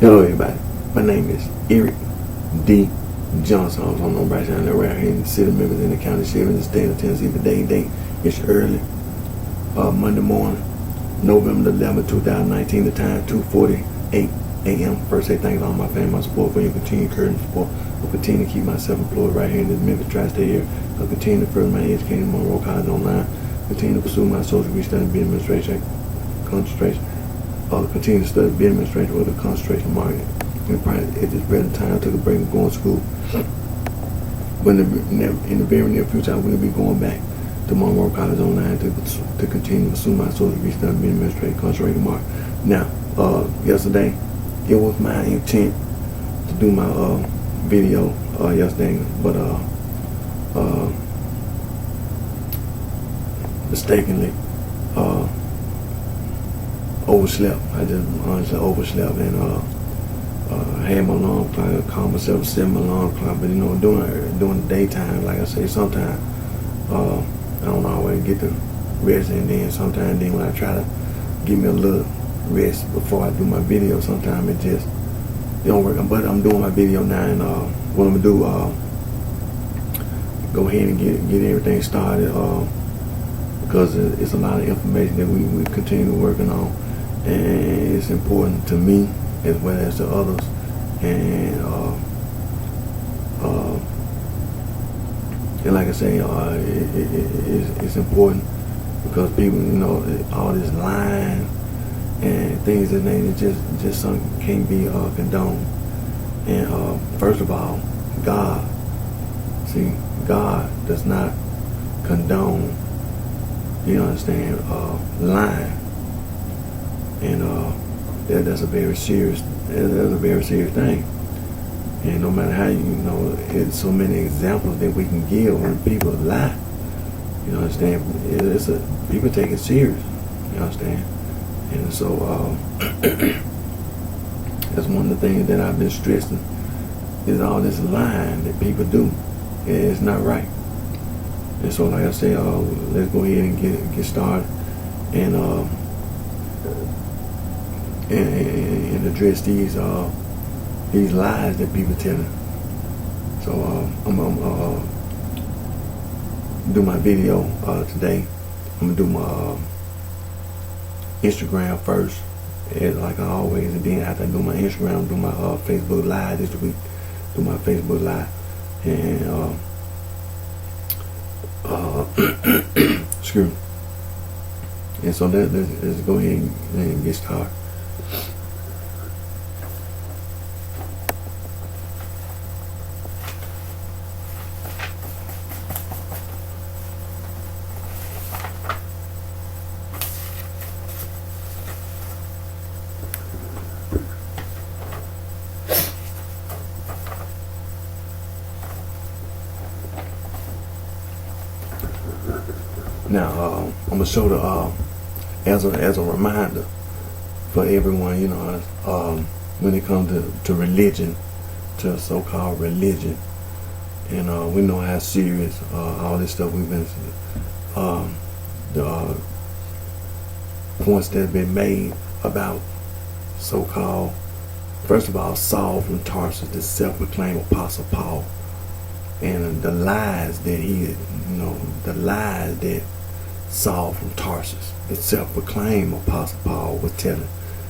Hello everybody, my name is Eric D. Johnson. I was on BrightShine around here in the city, members in the county, sheriff in the state of Tennessee. Today's date is early, Monday morning, November 11, 2019. The time 2:48 a.m. First, say thanks to all my family, my support for your continued courage and support. I'll continue to keep myself employed right here in this Memphis tri-state area. I'll continue to further my education in Monroe College online. Continue to pursue my social research and administration concentration. Continue to study business administration with a concentration market. At this present time, I took a break from going to school. But in the very near future, I will be going back to Monroe College online to continue to pursue my social research and business administration concentration market. Now, yesterday, it was my intent to do my video yesterday, but mistakenly overslept. I just honestly overslept and had my alarm clock. I called myself setting my alarm clock, but during the daytime, like I say, sometimes I don't always get to rest, and then sometimes when I try to give me a little rest before I do my video, sometimes it don't work. But I'm doing my video now, and what I'm gonna do, go ahead and get everything started, because it's a lot of information that we continue working on, and it's important to me as well as to others, and like I say, it's important because people, all this lying and things of that nature just something can't be condoned. And first of all, God does not condone, lying, and that's a very serious thing. And no matter how it's so many examples that we can give when people lie. People take it serious. You understand? And so that's one of the things that I've been stressing, is all this lying that people do. It's not right. And so, like I say, let's go ahead and get started and address these lies that people telling. So I'm gonna do my video today. I'm gonna do my Instagram first, like I always, and then after I do my Instagram, do my Facebook Live this week. Do my Facebook Live, and excuse me. And so let's go ahead and get started. Now, I'm gonna show as a reminder for everyone, when it comes to religion, to so-called religion, and we know how serious all this stuff we've been, the points that have been made about so-called, first of all, Saul from Tarsus, the self-proclaimed Apostle Paul, and the lies that Saul from Tarsus, the self-proclaimed Apostle Paul, was telling,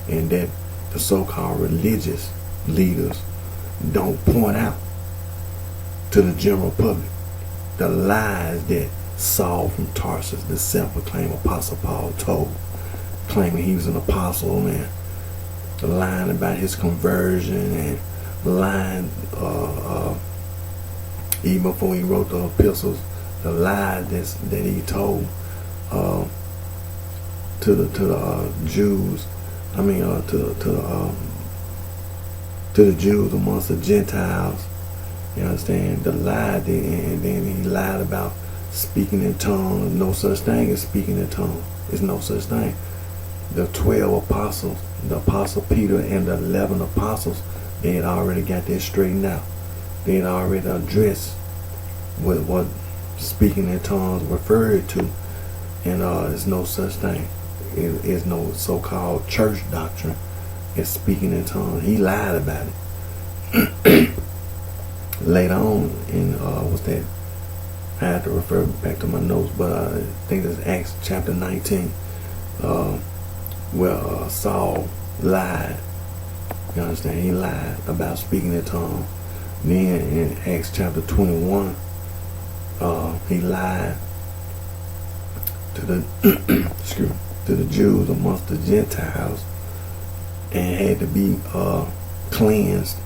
and that the so-called religious leaders don't point out to the general public. The lies that Saul from Tarsus, the self-proclaimed Apostle Paul, told, claiming he was an apostle, and lying about his conversion, and lying even before he wrote the epistles, the lies that he told to the Jews. I mean, to the Jews amongst the Gentiles. You understand? The lie, and then he lied about speaking in tongues. No such thing as speaking in tongues. There's no such thing. The 12 apostles, the Apostle Peter and the 11 apostles, they had already got that straightened out. They had already addressed what speaking in tongues referred to, and there's no such thing. It is no so-called church doctrine and speaking in tongues. He lied about it. Later on in what's that? I have to refer back to my notes, but I think it's Acts chapter 19, where Saul lied. You understand? He lied about speaking in tongues. Then in Acts chapter 21, he lied to the to the Jews amongst the Gentiles, and had to be cleansed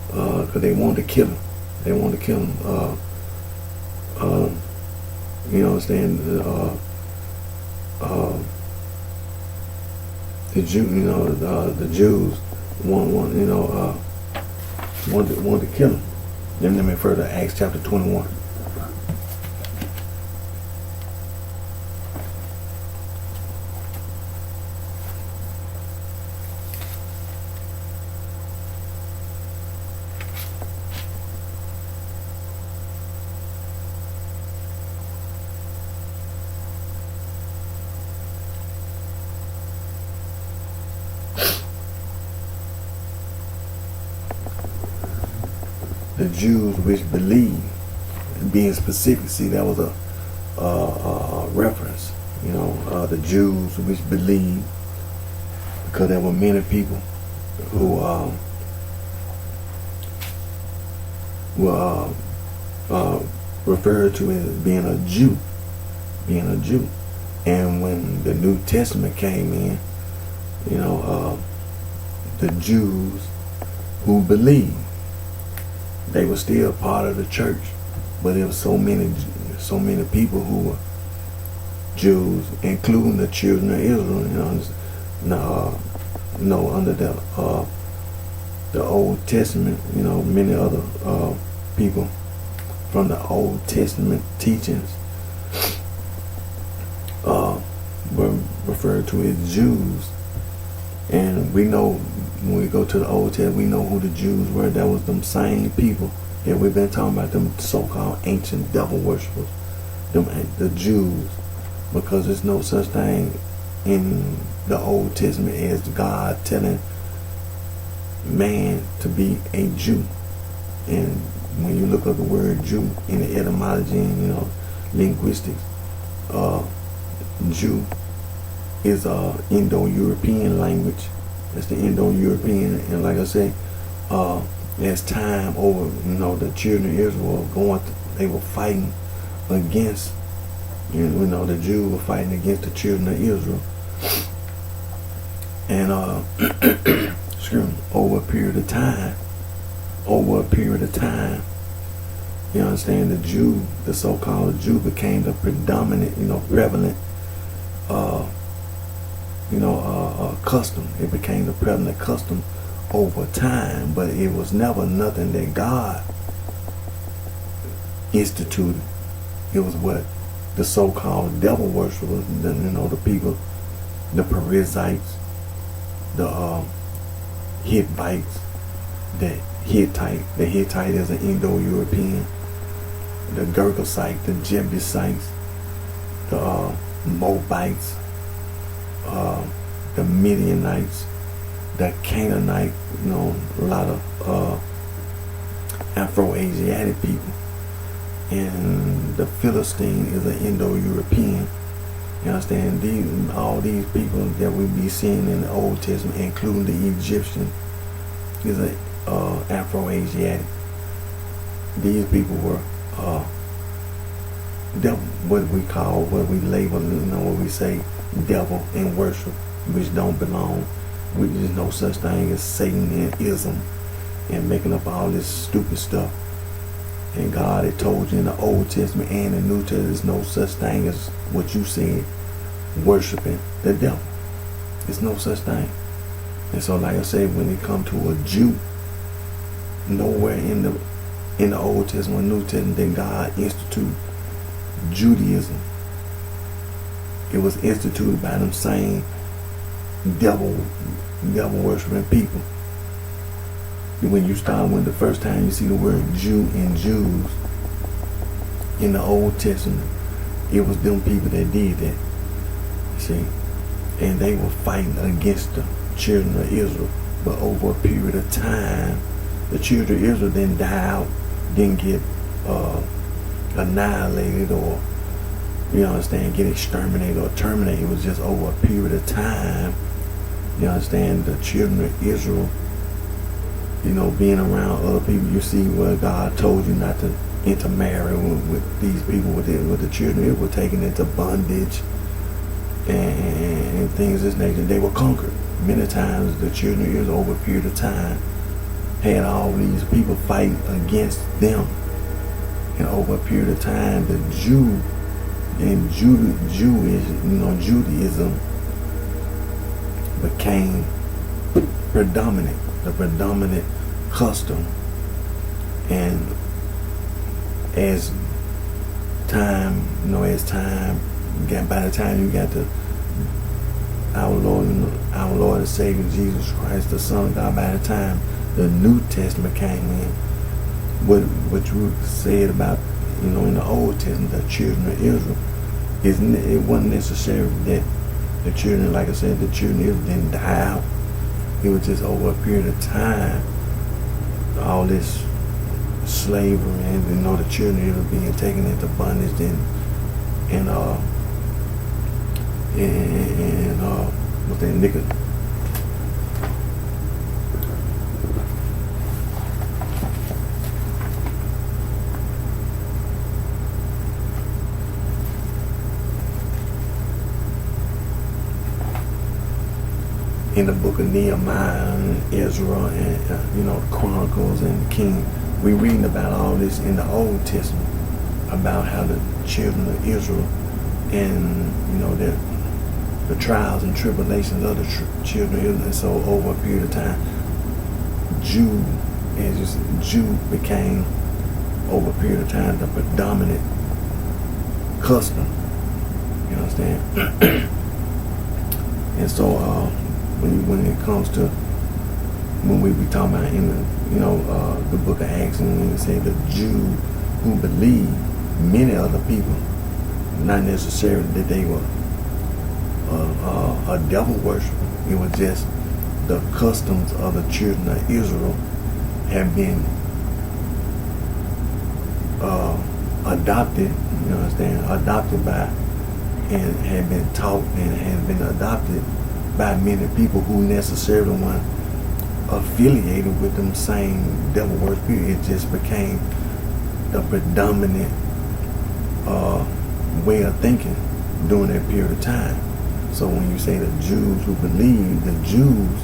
because they wanted to kill him. They wanted to kill him. You understand? The Jews wanted to kill him. Then let me refer to Acts chapter 21. The Jews which believe, being specific, see that was a reference. The Jews which believe, because there were many people who were referred to as being a Jew, and when the New Testament came in, the Jews who believed, they were still part of the church, but there were so many people who were Jews, including the children of Israel. Under the Old Testament, many other people from the Old Testament teachings were referred to as Jews, and we know. When we go to the Old Testament, we know who the Jews were. That was them same people that we've been talking about, them so-called ancient devil worshippers, the Jews, because there's no such thing in the Old Testament as God telling man to be a Jew. And when you look up the word Jew in the etymology and linguistics, Jew is a Indo-European language. It's the Indo-European, and like I say, as time over, the children of Israel they were fighting against, the Jews were fighting against the children of Israel, and over a period of time, you understand, the so-called Jew became the predominant, prevalent custom. It became the prevalent custom over time, but it was never nothing that God instituted. It was what the so-called devil worshippers, the people, the Perizzites, the Hittites, the Hittite is an Indo-European, the Girgasite, the Jebusites, the Moabites, the Midianites, the Canaanite, a lot of Afro-Asiatic people, and the Philistine is an Indo-European. You understand? All these people that we be seeing in the Old Testament, including the Egyptian, is an Afro-Asiatic. These people were what we label, what we say, devil and worship, which don't belong. Which is no such thing as Satanism and making up all this stupid stuff. And God had told you in the Old Testament and the New Testament, there's no such thing as what you said, worshiping the devil. There's no such thing. And so, like I said, when it comes to a Jew, nowhere in the Old Testament, New Testament, did God institute Judaism. It was instituted by them same devil worshiping people. When the first time you see the word Jew and Jews in the Old Testament, it was them people that did that. See, and they were fighting against the children of Israel. But over a period of time, the children of Israel didn't die out, didn't get annihilated, or get exterminated or terminated. It was just over a period of time. The children of Israel, being around other people. You see where God told you not to intermarry with these people, with the children of Israel were taken into bondage and things of this nature. They were conquered. Many times the children of Israel, over a period of time, had all these people fighting against them. And over a period of time, the Jew and Judaism became predominant, the predominant custom. And as time by the time you got to our Lord and Savior Jesus Christ, the Son of God, by the time the New Testament came in, what you said about, in the Old Testament, the children of Israel, it wasn't necessary that the children, like I said, the children of Israel didn't die out. It was just over a period of time, all this slavery and the children of Israel being taken into bondage and what's that, nigga? In the book of Nehemiah and Ezra and the Chronicles and the King, we reading about all this in the Old Testament, about how the children of Israel and the trials and tribulations of the children of Israel. And so over a period of time, Jew became, over a period of time, the predominant custom. You understand? And so when it comes to, when we be talking about in the book of Acts, and when we say the Jew who believed, many other people, not necessarily that they were a devil worshiper. It was just the customs of the children of Israel have been adopted, adopted by, and had been taught and had been adopted by many people who necessarily weren't affiliated with them same devil worship. It just became the predominant way of thinking during that period of time. So when you say the Jews who believe, the Jews,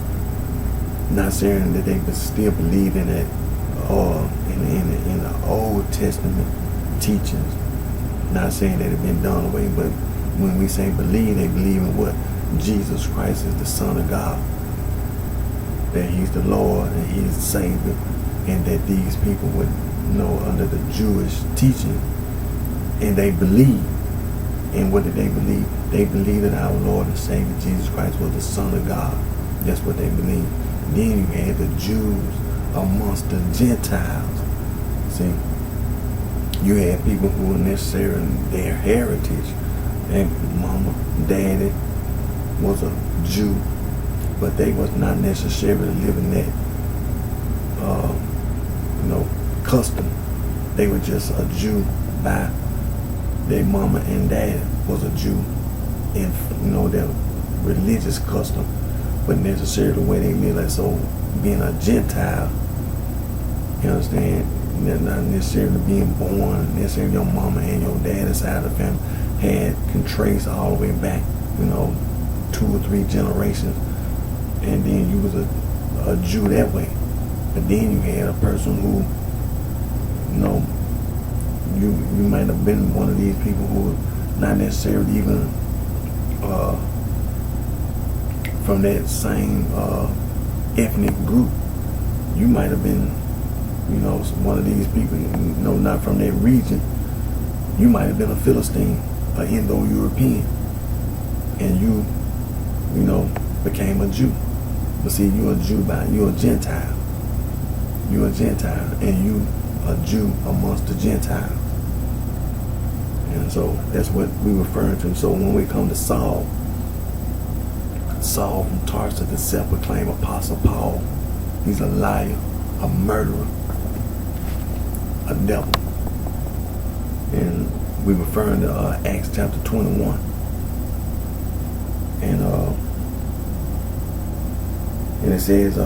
not saying that they still believe in it, or in the Old Testament teachings, not saying that it been done away, but when we say believe, they believe in what? Jesus Christ is the Son of God, that He's the Lord and He's the Savior, and that these people would know under the Jewish teaching, and they believe. And what did they believe? They believed that our Lord and Savior Jesus Christ was the Son of God. That's what they believed. Then you had the Jews amongst the Gentiles. See, you had people who were necessarily their heritage, and mama, daddy was a Jew, but they was not necessarily living that custom. They were just a Jew by their mama and dad was a Jew in their religious custom, but necessarily the way they live. Like, so being a Gentile, you understand, not necessarily being born, necessarily your mama and your dad's side of the family can trace all the way back, 2 or 3 generations, and then you was a Jew that way. But then you had a person who, you might have been one of these people who were not necessarily even from that same ethnic group. You might have been, one of these people, not from that region. You might have been a Philistine, an Indo-European, and you became a Jew. But see, you're a Jew you're a Gentile. You're a Gentile, and you a Jew amongst the Gentiles. And so that's what we refer to. So when we come to Saul Saul from Tarsus, the self-proclaimed Apostle Paul. He's a liar, a murderer, a devil. And we're referring to Acts chapter 21. And it says,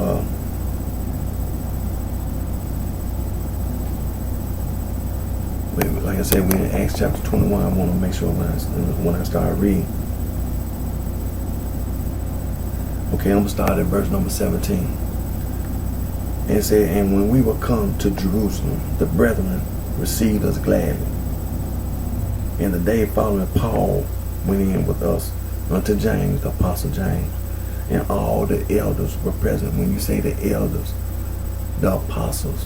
like I said, we're in Acts chapter 21. I want to make sure when I start reading. Okay, I'm going to start at verse number 17. And it said, and when we were come to Jerusalem, the brethren received us gladly. And the day following, Paul went in with us unto James, the apostle James, and all the elders were present. When you say the elders, the apostles,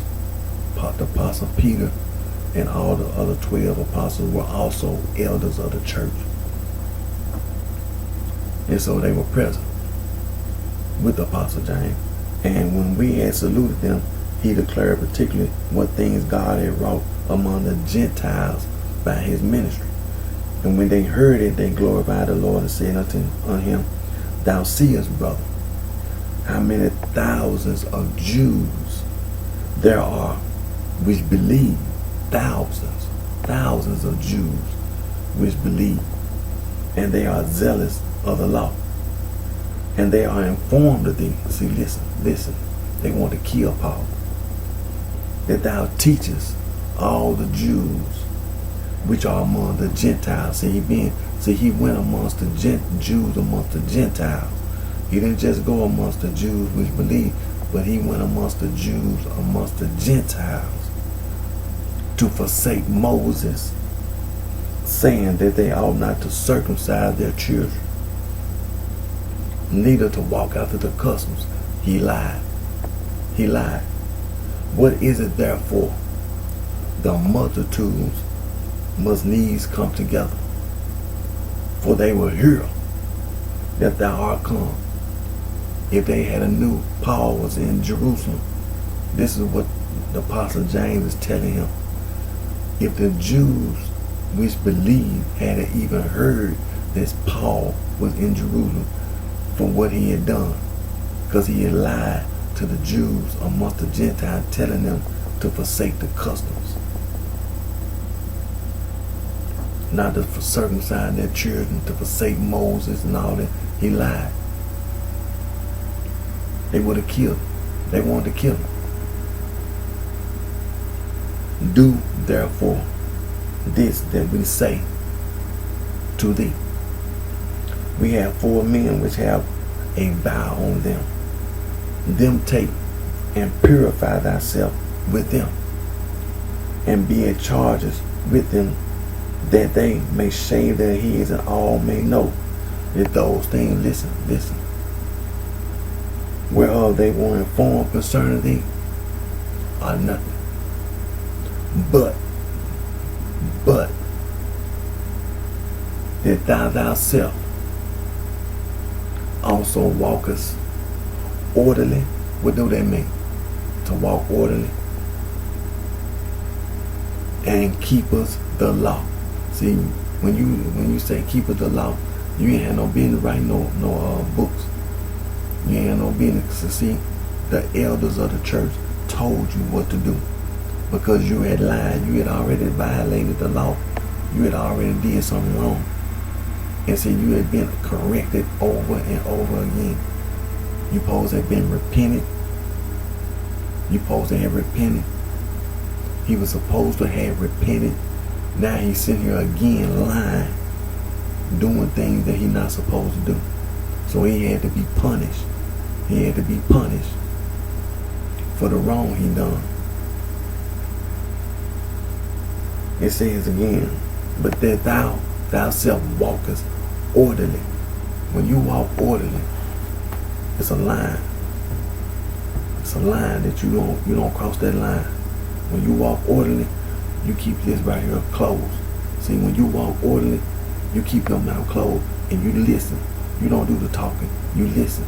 the apostle Peter, and all the other 12 apostles were also elders of the church. And so they were present with the apostle James. And when we had saluted them, he declared particularly what things God had wrought among the Gentiles by his ministry. And when they heard it, they glorified the Lord and said unto him, thou seest, brother, how many thousands of Jews there are which believe. Thousands of Jews which believe, and they are zealous of the law, and they are informed of thee. See, listen, they want to kill Paul. That thou teachest all the Jews which are among the Gentiles. He went amongst the Jews amongst the Gentiles. He didn't just go amongst the Jews which believe, but he went amongst the Jews amongst the Gentiles, to forsake Moses, saying that they ought not to circumcise their children, neither to walk after the customs. He lied. What is it therefore? The multitudes must needs come together, for they will hear that thou art come. If they had knew Paul was in Jerusalem, this is what the apostle James is telling him. If the Jews which believed had even heard that Paul was in Jerusalem for what he had done, because he had lied to the Jews amongst the Gentiles, telling them to forsake the customs, not to circumcise their children, to forsake Moses and all that. He lied. They would have killed him. They wanted to kill him. Do therefore this that we say to thee. We have 4 men which have a vow on them. Them take and purify thyself with them, and be at charges with them, that they may shave their heads, and all may know that those things, listen, whereof they were informed concerning thee, are nothing. But that thou thyself also walkest orderly. What do that mean? To walk orderly and keepers the law. See, when you say keepers the law, you ain't had no business writing no books. You ain't had no business. So see, the elders of the church told you what to do, because you had lied. You had already violated the law. You had already did something wrong. And so you had been corrected over and over again. You supposed to have been repented. You supposed to have repented. He was supposed to have repented. Now he's sitting here again lying, doing things that he's not supposed to do. So he had to be punished. He had to be punished for the wrong he done. It says again, but that thou thyself walkest orderly. When you walk orderly, it's a line. It's a line that you don't cross that line. When you walk orderly, you keep this right here closed. See, when you walk orderly, you keep your mouth closed and you listen. You don't do the talking. You listen.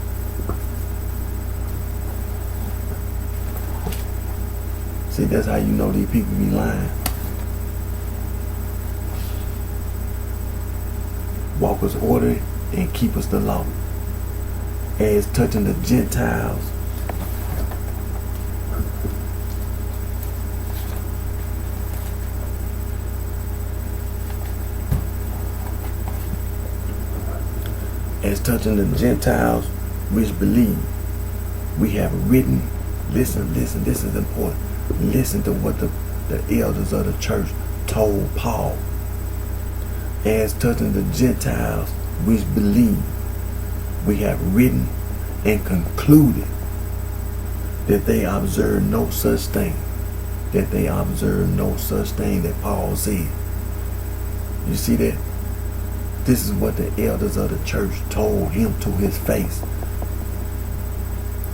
See, that's how you know these people be lying. Walk us orderly and keep us the law. as touching the Gentiles, which believe, we have written, listen, this is important, listen to what the elders of the church told Paul. As touching the Gentiles which believe, we have written and concluded that they observe no such thing. That Paul said. You see that? This is what the elders of the church told him to his face.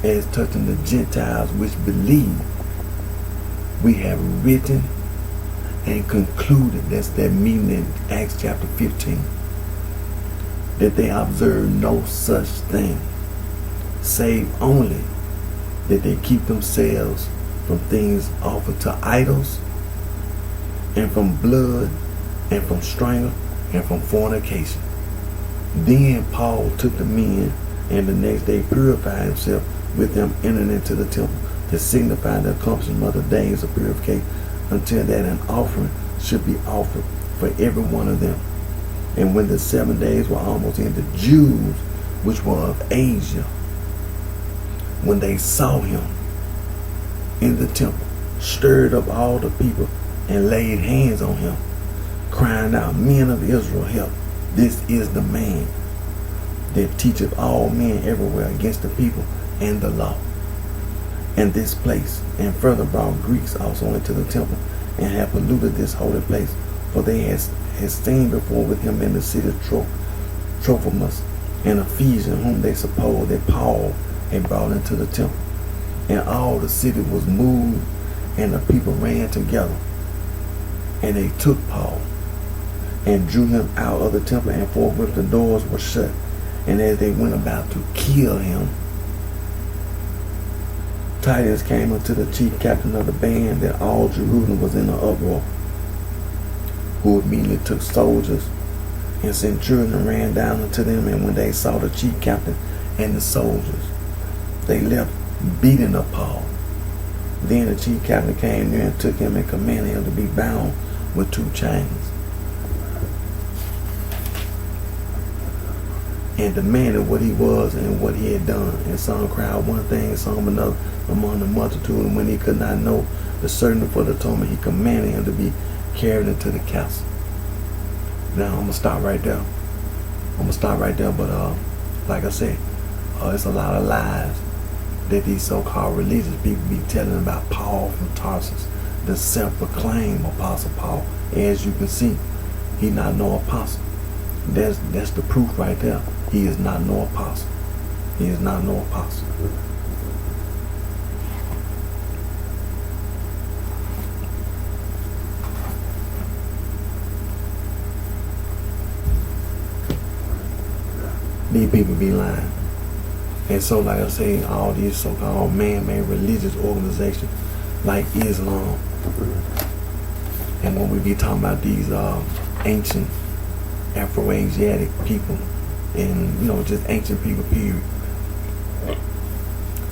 As touching the Gentiles which believe, we have written and concluded, that's that meeting in Acts chapter 15, that they observe no such thing, save only that they keep themselves from things offered to idols, and from blood, and from strangle, and from fornication. Then Paul took the men, and the next day purified himself with them, entering into the temple to signify the accomplishment of the days of purification, until that an offering should be offered for every one of them. And when the 7 days were almost ended, the Jews which were of Asia, when they saw him in the temple, stirred up all the people and laid hands on him, crying out, Men of Israel, help. This is the man that teacheth all men everywhere against the people and the law. And this place, and further brought Greeks also into the temple, and have polluted this holy place, for they had seen before with him in the city Trophimus, an Ephesian, whom they supposed that Paul had brought into the temple. And all the city was moved, and the people ran together, and they took Paul and drew him out of the temple, and forthwith the doors were shut. And as they went about to kill him, Titus came unto the chief captain of the band, that all Jerusalem was in an uproar, who immediately took soldiers and centurions and ran down unto them. And when they saw the chief captain and the soldiers, they left beating up Paul. Then the chief captain came near and took him and commanded him to be bound with 2 chains, and demanded what he was and what he had done. And some cried one thing and some another among the multitude. And when he could not know the certainty for the atonement, he commanded him to be carried into the castle. Now I'm gonna stop right there. But like I said, it's a lot of lies that these so-called religious people be telling about Paul from Tarsus, the self-proclaimed Apostle Paul. As you can see, he's not no apostle. That's the proof right there. He is not no apostle. These people be lying. And so, like I say, all these so-called man-made religious organizations like Islam, and when we be talking about these ancient Afro-Asiatic people, and just ancient people, period,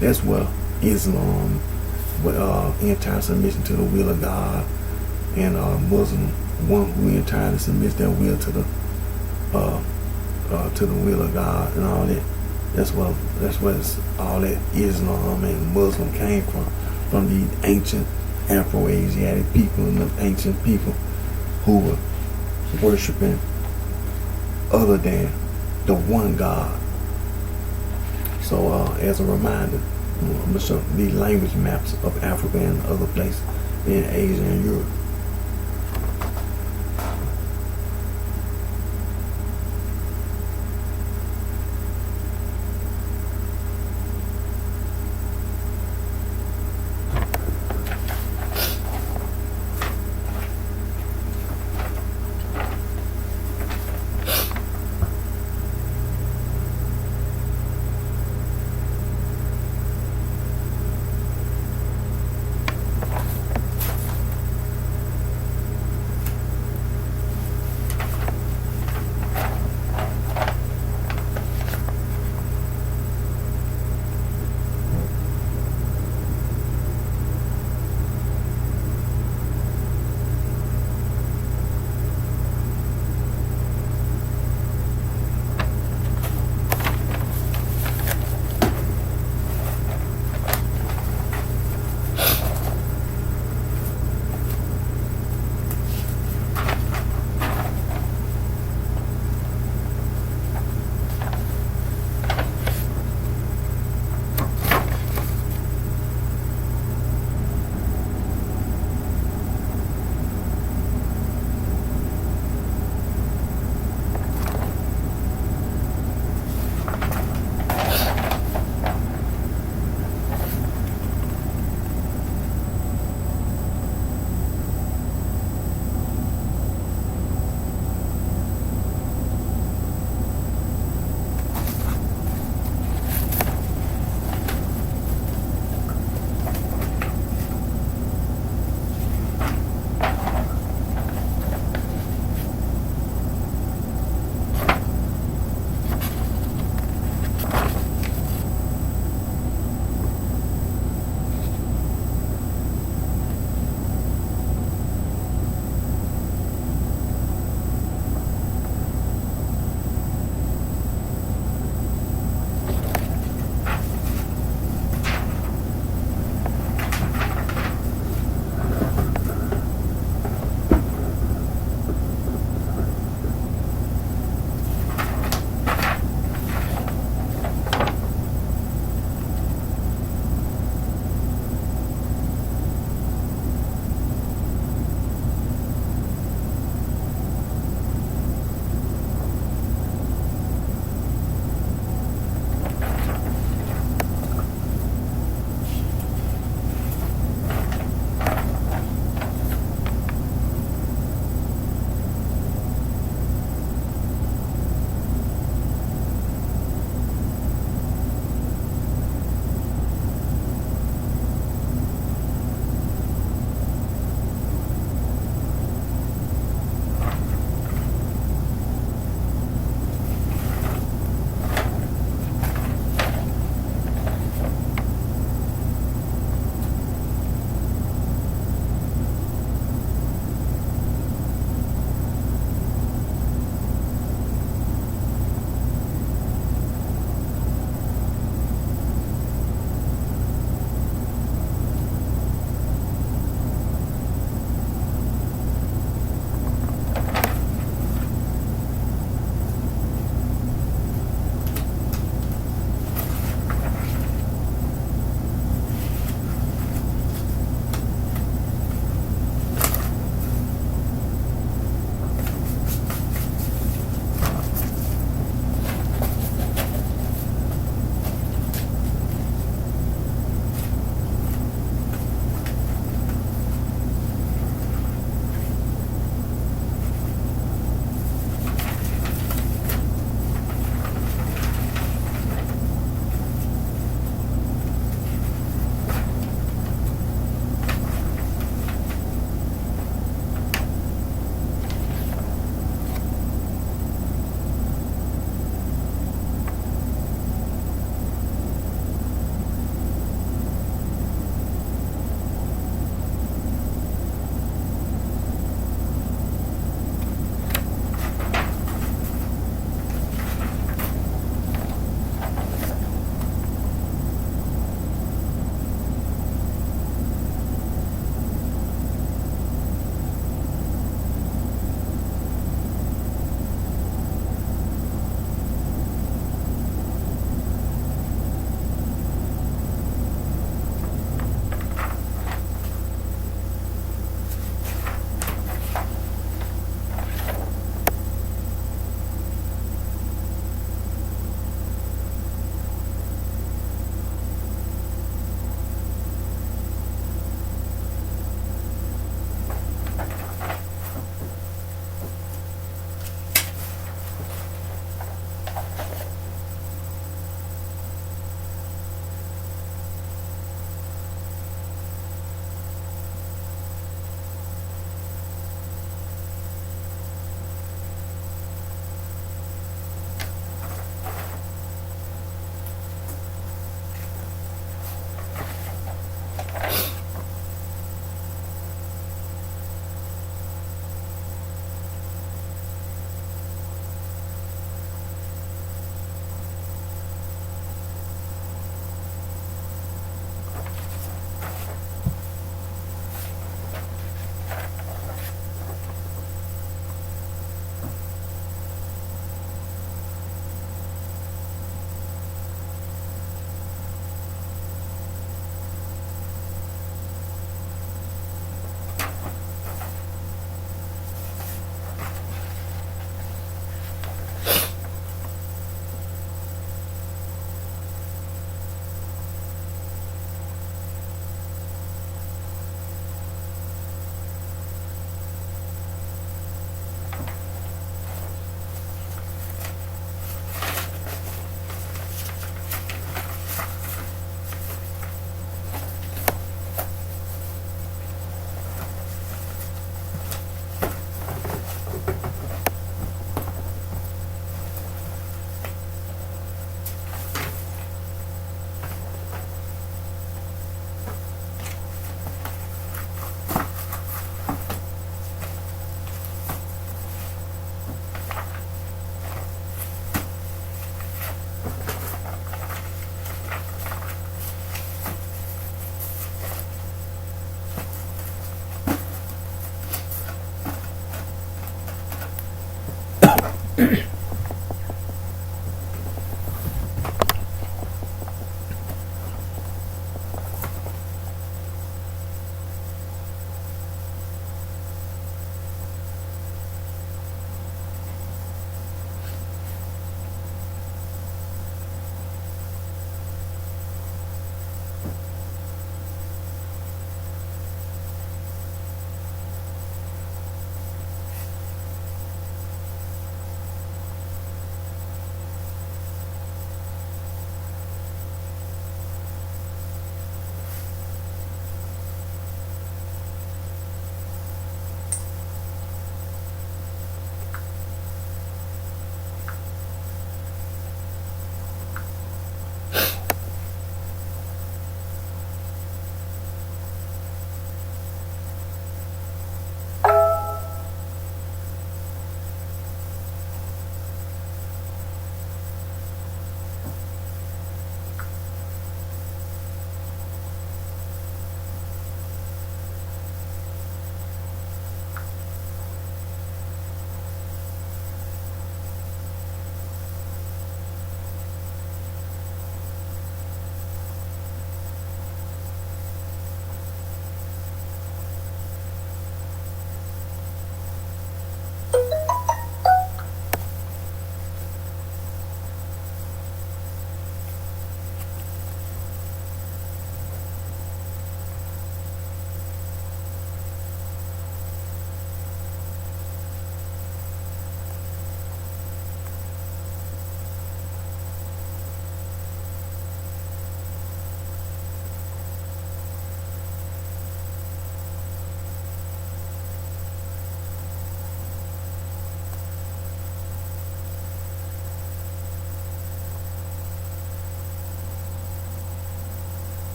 that's where Islam, with entire submission to the will of God, and Muslim, one who entirely submits their will to the will of God and all that. That's what all that Islam and Muslim came from these ancient Afro-Asiatic people and the ancient people who were worshiping other than the one God. So as a reminder, I'm going to show these language maps of Africa and other places in Asia and Europe.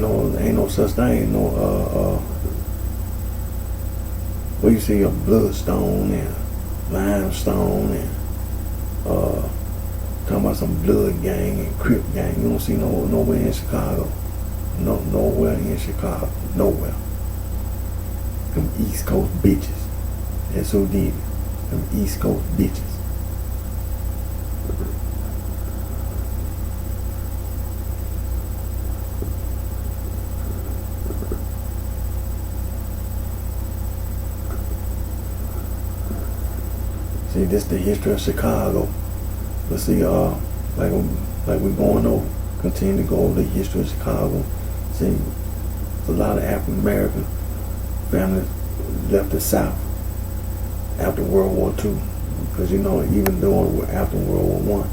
ain't no such thing. No where you see a bloodstone and limestone and talking about some blood gang and crip gang. You don't see nowhere in Chicago. Nowhere in Chicago. Nowhere. Them East Coast bitches. That's who did it. Them East Coast bitches. See, this the history of Chicago. Let's see, like we're going over, continue to go over the history of Chicago. See, a lot of African American families left the South after World War II, because even during after World War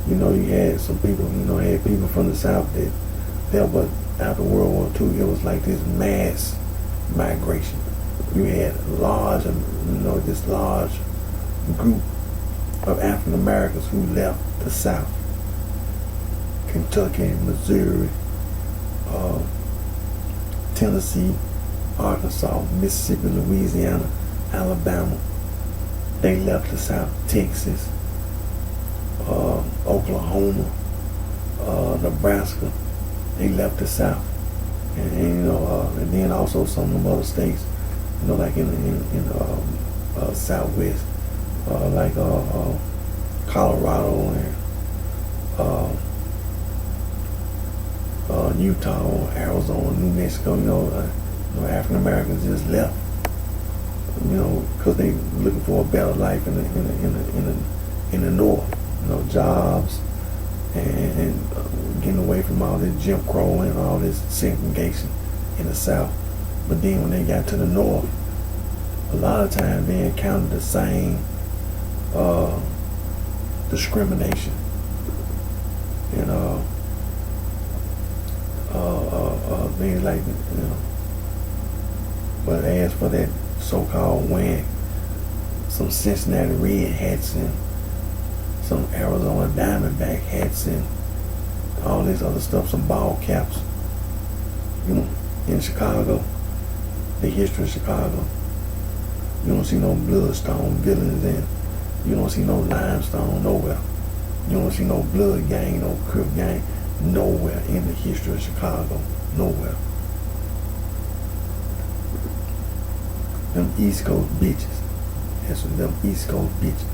I, you had some people, had people from the South that left, but after World War II, it was like this mass migration. You had this large group of African Americans who left the South. Kentucky, Missouri, Tennessee, Arkansas, Mississippi, Louisiana, Alabama. They left the South. Texas, Oklahoma, Nebraska. They left the South, and then also some of them other states, like in Southwest, like Colorado and Utah, Arizona, New Mexico. African Americans just left, because they looking for a better life in the North. Jobs and getting away from all this Jim Crow and all this segregation in the South. But then when they got to the North, a lot of times they encountered the same discrimination and things like that. But as for that so-called wearing some Cincinnati Red hats and some Arizona Diamondback hats and all this other stuff, some ball caps, in Chicago, the history of Chicago, you don't see no bloodstone villains and you don't see no limestone nowhere. You don't see no blood gang, no crip gang nowhere in the history of Chicago. Nowhere. Them East Coast bitches. That's what them East Coast bitches.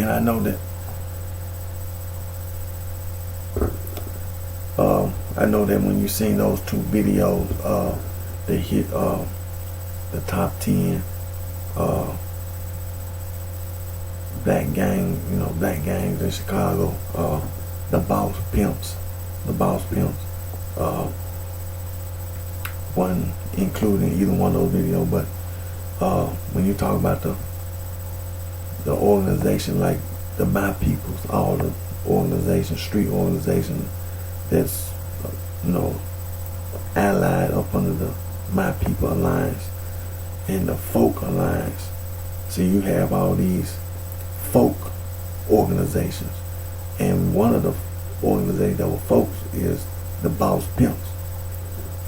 And I know that when you seen those two videos, they hit the top 10 black gangs in Chicago, the boss pimps. Wasn't included in either one of those videos, but when you talk about the organization like the My Peoples, all the organizations, street organizations that's allied up under the My People Alliance and the Folk Alliance. So you have all these folk organizations, and one of the organizations that were folks is the Boss Pimps.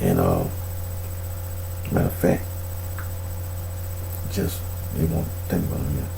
And matter of fact, it won't take about a minute.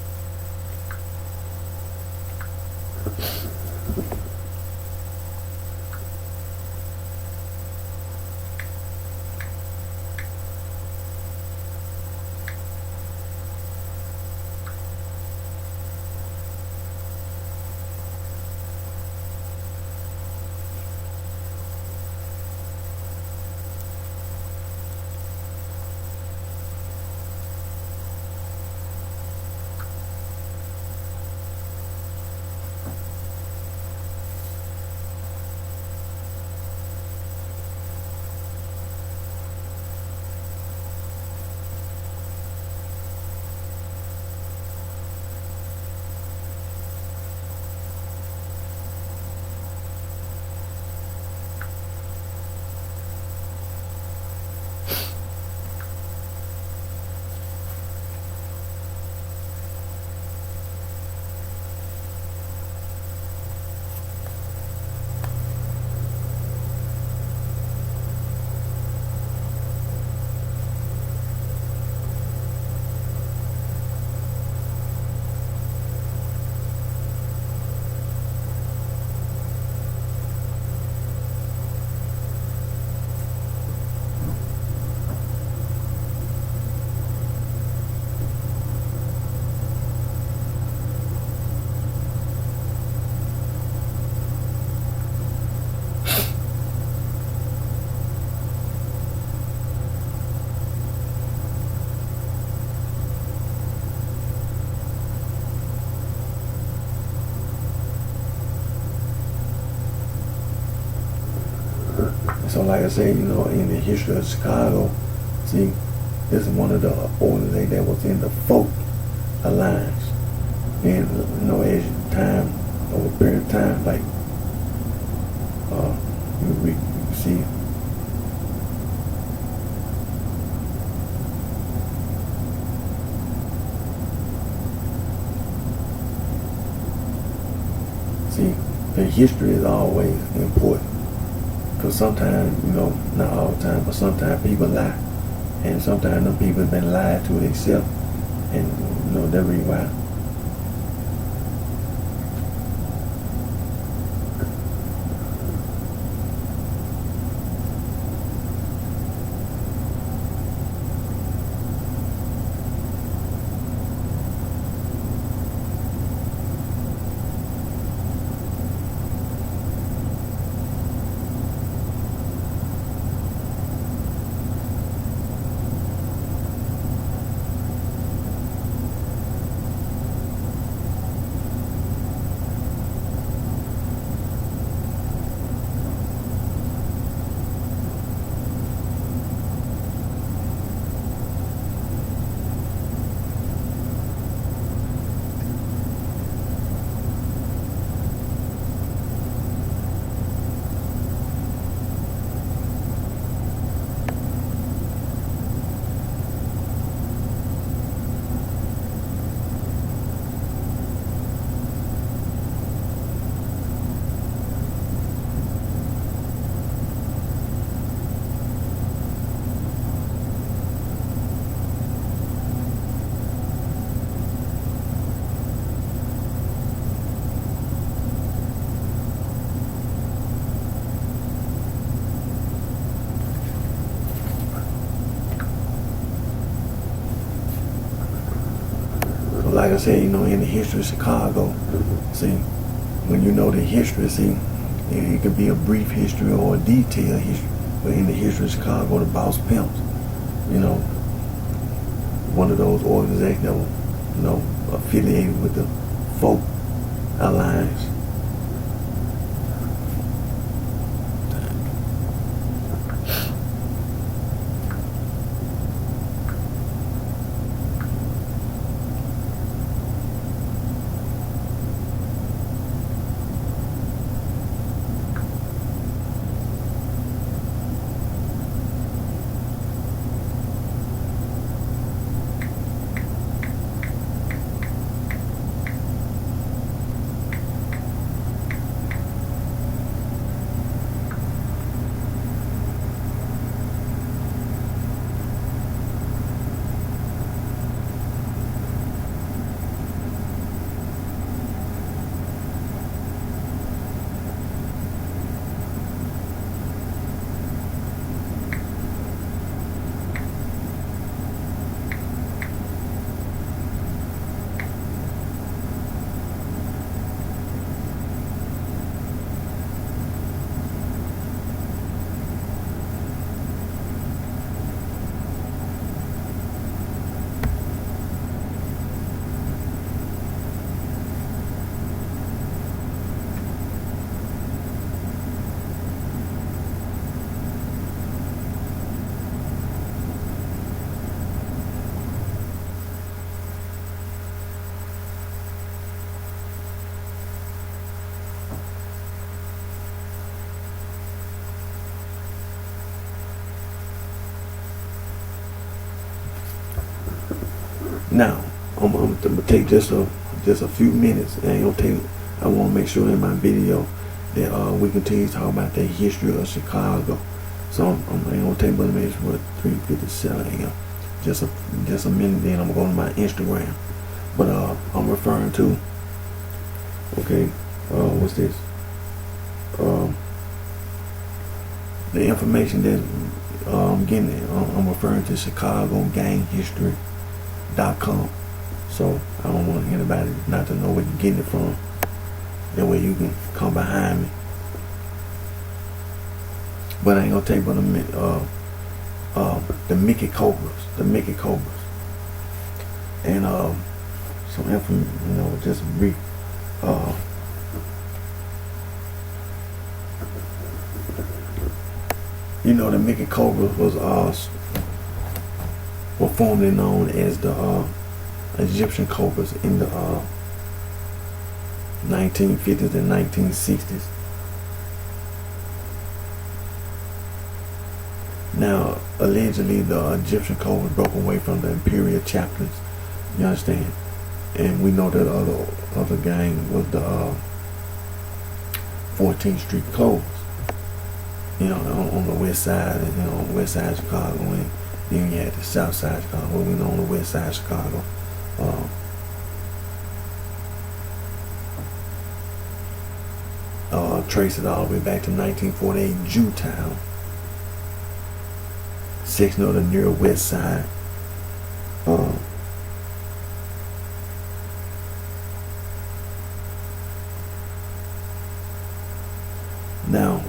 So like I said, in the history of Chicago, see, this is one of the organizations that was in the Folk Alliance. And, as time, over a period of time, like, you see, the history is always important. Because sometimes, not all the time, but sometimes people lie. And sometimes them people have been lied to themselves. And, that's the reason why. like I said, in the history of Chicago, see, when you know the history, see, it could be a brief history or a detailed history. But in the history of Chicago, the Boss Pimps, one of those organizations that were, affiliated with the Folk Alliance. Now, I'm gonna take just a few minutes. I want to make sure in my video that we continue to talk about the history of Chicago. So I'm gonna take but maybe 3:57 a.m. Just a minute. Then I'm gonna go to my Instagram. But I'm referring to. Okay, what's this? The information that I'm getting. I'm referring to ChicagoGangHistory.com. So I don't want anybody not to know where you're getting it from. That way you can come behind me. But I ain't gonna take but a minute. The Mickey Cobras, and some information, just brief. The Mickey Cobras were formerly known as the Egyptian Cobras in the 1950s and 1960s. Now, allegedly, the Egyptian Cobras broke away from the imperial chaplains. You understand? And we know that the other gang was the 14th Street Cobras. On the west side, west side of Chicago, and then you had the south side of Chicago. We know on the west side of Chicago. Trace it all the way back to 1948 Jewtown, section of the near west side. Now,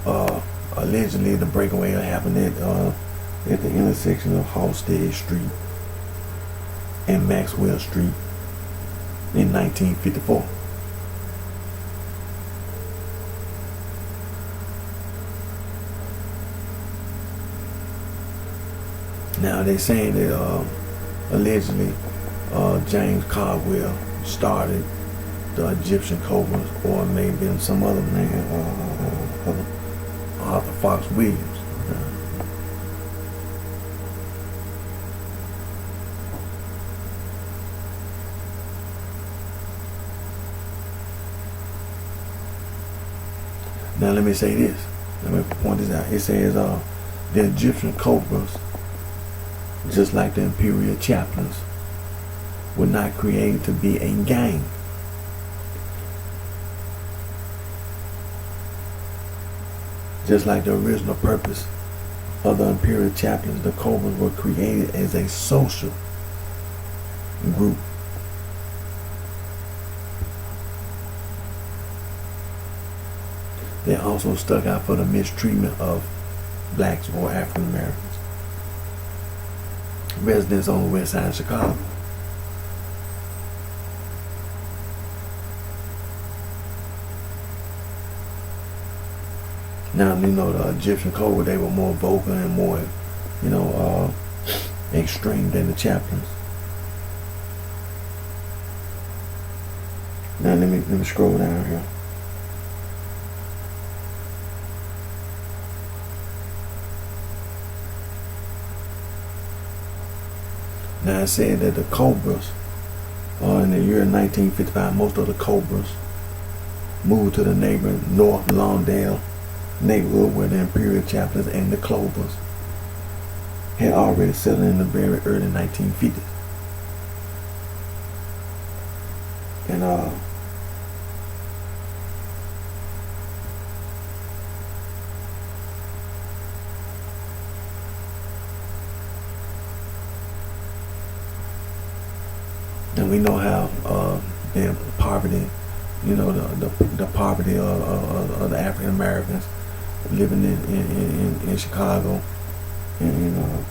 allegedly, the breakaway happened at the intersection of Halstead Street and Maxwell Street in 1954. Now they saying that allegedly James Caldwell started the Egyptian Cobras, or maybe some other man, Arthur Fox Williams. Now let me say this. Let me point this out. It says the Egyptian Cobras, just like the imperial chaplains, were not created to be a gang. Just like the original purpose of the imperial chaplains, the Cobras were created as a social group They also stuck out for the mistreatment of blacks or African Americans. Residents on the west side of Chicago. Now, the Egyptian code, they were more vocal and more, extreme than the chaplains. Now, let me scroll down here. Now, it said that the Cobras, in the year 1955, most of the Cobras moved to the neighboring North Lawndale neighborhood where the Imperial Chaplains and the Clovers had already settled in the very early 1950s. And we know how the poverty, the poverty of the African Americans living in Chicago, and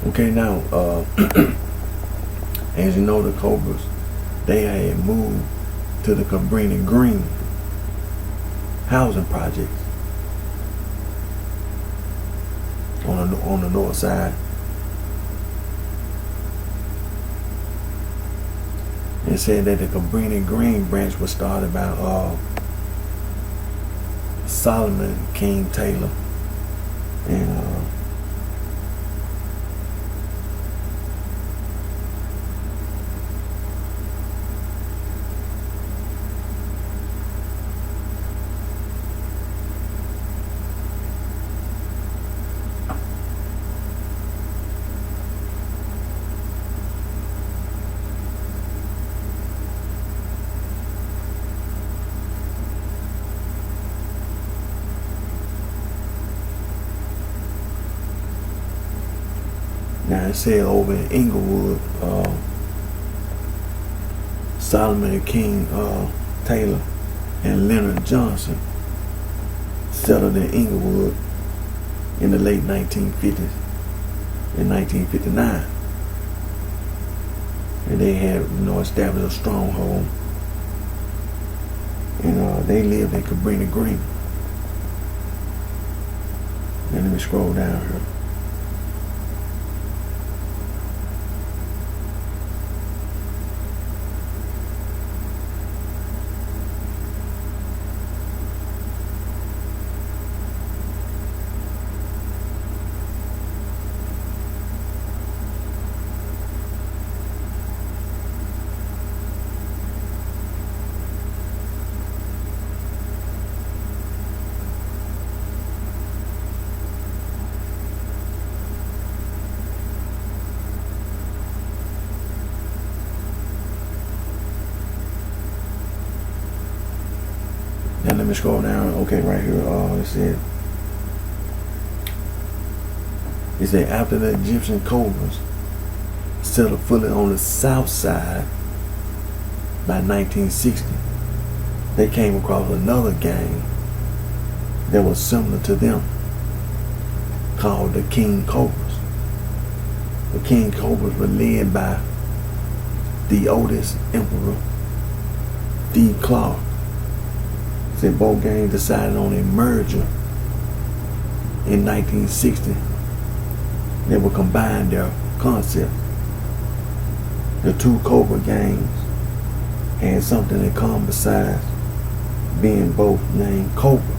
okay, now, as you know, the Cobras, they had moved to the Cabrini Green housing projects on the north side. It said that the Cabrini Green branch was started by Solomon King Taylor, and now it said over in Inglewood, Solomon King Taylor and Leonard Johnson settled in Inglewood in the late 1950s, in 1959. And they had, established a stronghold. And they lived in Cabrini Green. Now let me scroll down here. Now let me scroll down. Okay, right here. It said after the Egyptian Cobras settled fully on the south side by 1960, they came across another gang that was similar to them, called the King Cobras. The King Cobras were led by the oldest emperor, D. Clark. Said both gangs decided on a merger in 1960 that would combine their concepts. The two Cobra gangs had something in common besides being both named Cobra.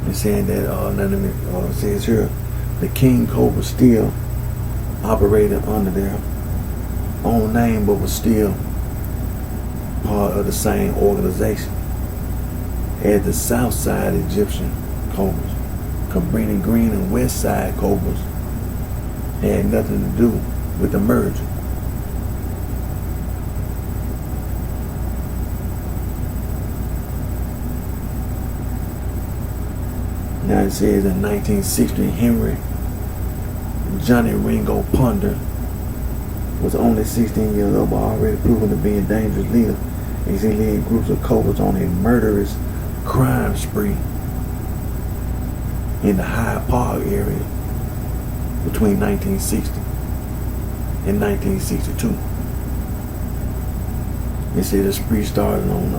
It's saying that it says here the King Cobra still operated under their own name, but was still part of the same organization as the South Side Egyptian Cobras. Cabrini Green and West Side Cobras had nothing to do with the merger. Now it says in 1960, Henry Johnny Ringo Ponder was only 16 years old, but already proven to be a dangerous leader, as he led groups of Cobras on a murderous crime spree in the Hyde Park area between 1960 and 1962. They say the spree started on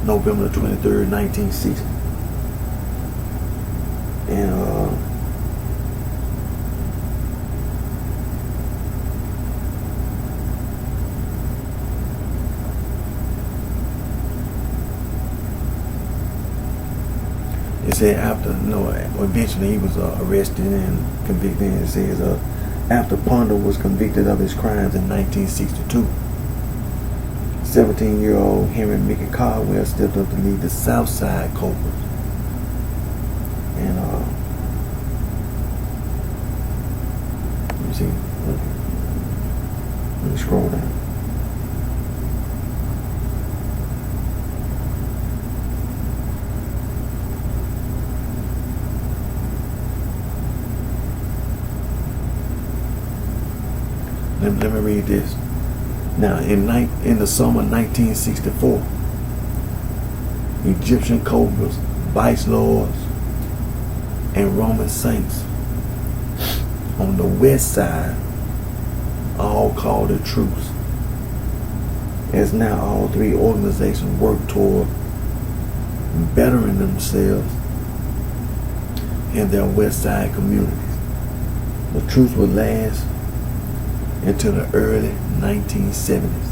November 23rd, 1960. And it said after, eventually he was arrested and convicted. And it says after Ponder was convicted of his crimes in 1962, 17-year-old Henry Mickey Caldwell stepped up to lead the South Side Cobras. And let me see. Let me scroll down. Let me read this. Now, in the summer of 1964, Egyptian Cobras, Vice Lords, and Roman Saints on the west side all called a truce, as now all three organizations work toward bettering themselves in their west side communities. The truce would last until the early 1970s.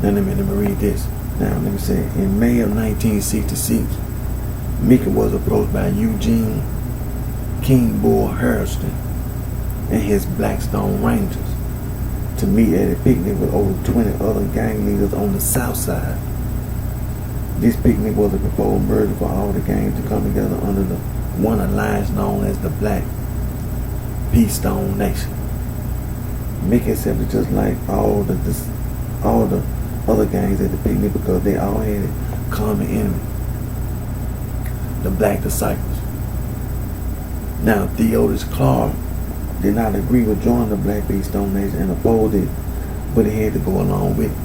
Now let me read this. Now let me say, in May of 1966, Mickey was approached by Eugene King Bull Harrison and his Blackstone Rangers to meet at a picnic with over 20 other gang leaders on the south side. This picnic was a proposed merger for all the gangs to come together under the one alliance known as the Black P.Stone Nation. Mickey accepted just like all the other gangs at the picnic because they all had a common enemy, the Black Disciples. Now, Theodis Clark did not agree with joining the Black P.Stone Nation and opposed it, but he had to go along with it.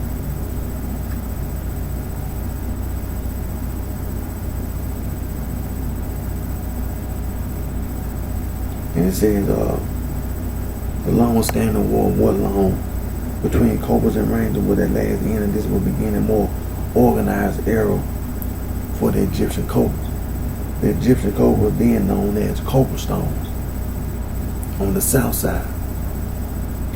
And it says the long-standing war was long between Cobras and Rangers would at last end, and this would begin a more organized era for the Egyptian Cobras. The Egyptian Cobra was then known as Cobra Stones on the south side,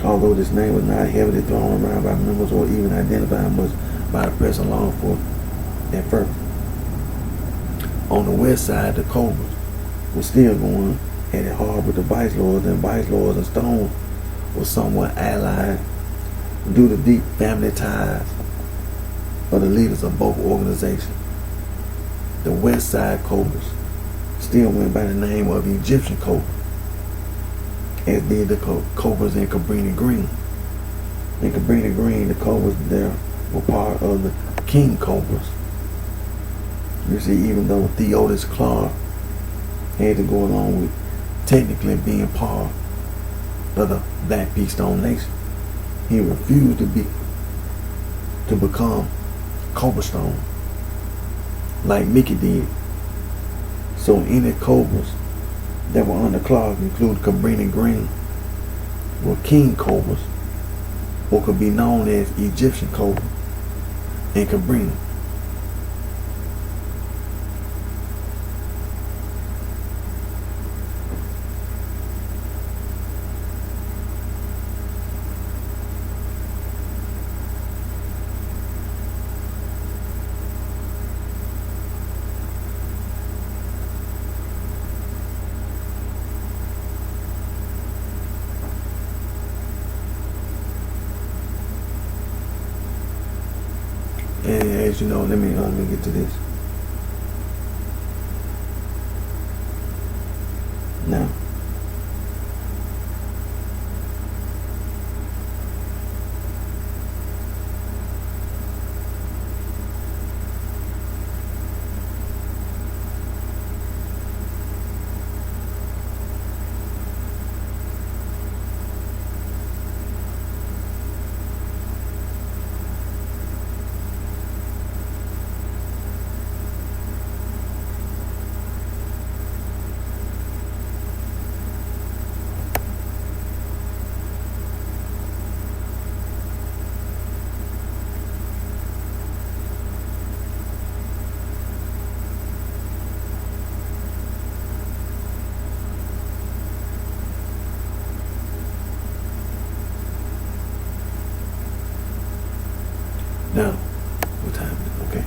although this name was not heavily thrown around by members or even identified much by the press and law enforcement at first. On the west side, the Cobras were still going at it hard with the Vice Lords, and Vice Lords and Stones were somewhat allied due to deep family ties of the leaders of both organizations. The West Side Cobras still went by the name of the Egyptian Cobra, as did the Cobras in Cabrini Green. In Cabrini Green, the Cobras there were part of the King Cobras. You see, even though Theodis Clark had to go along with technically being part of the Black P.Stone Nation, He refused to become Cobblestone like Mickey did. So any cobras that were under Clark, including Cabrini Green, were king cobras, or could be known as Egyptian cobra and Cabrini. And as you know, let me get to this. Now, what time is it? Okay.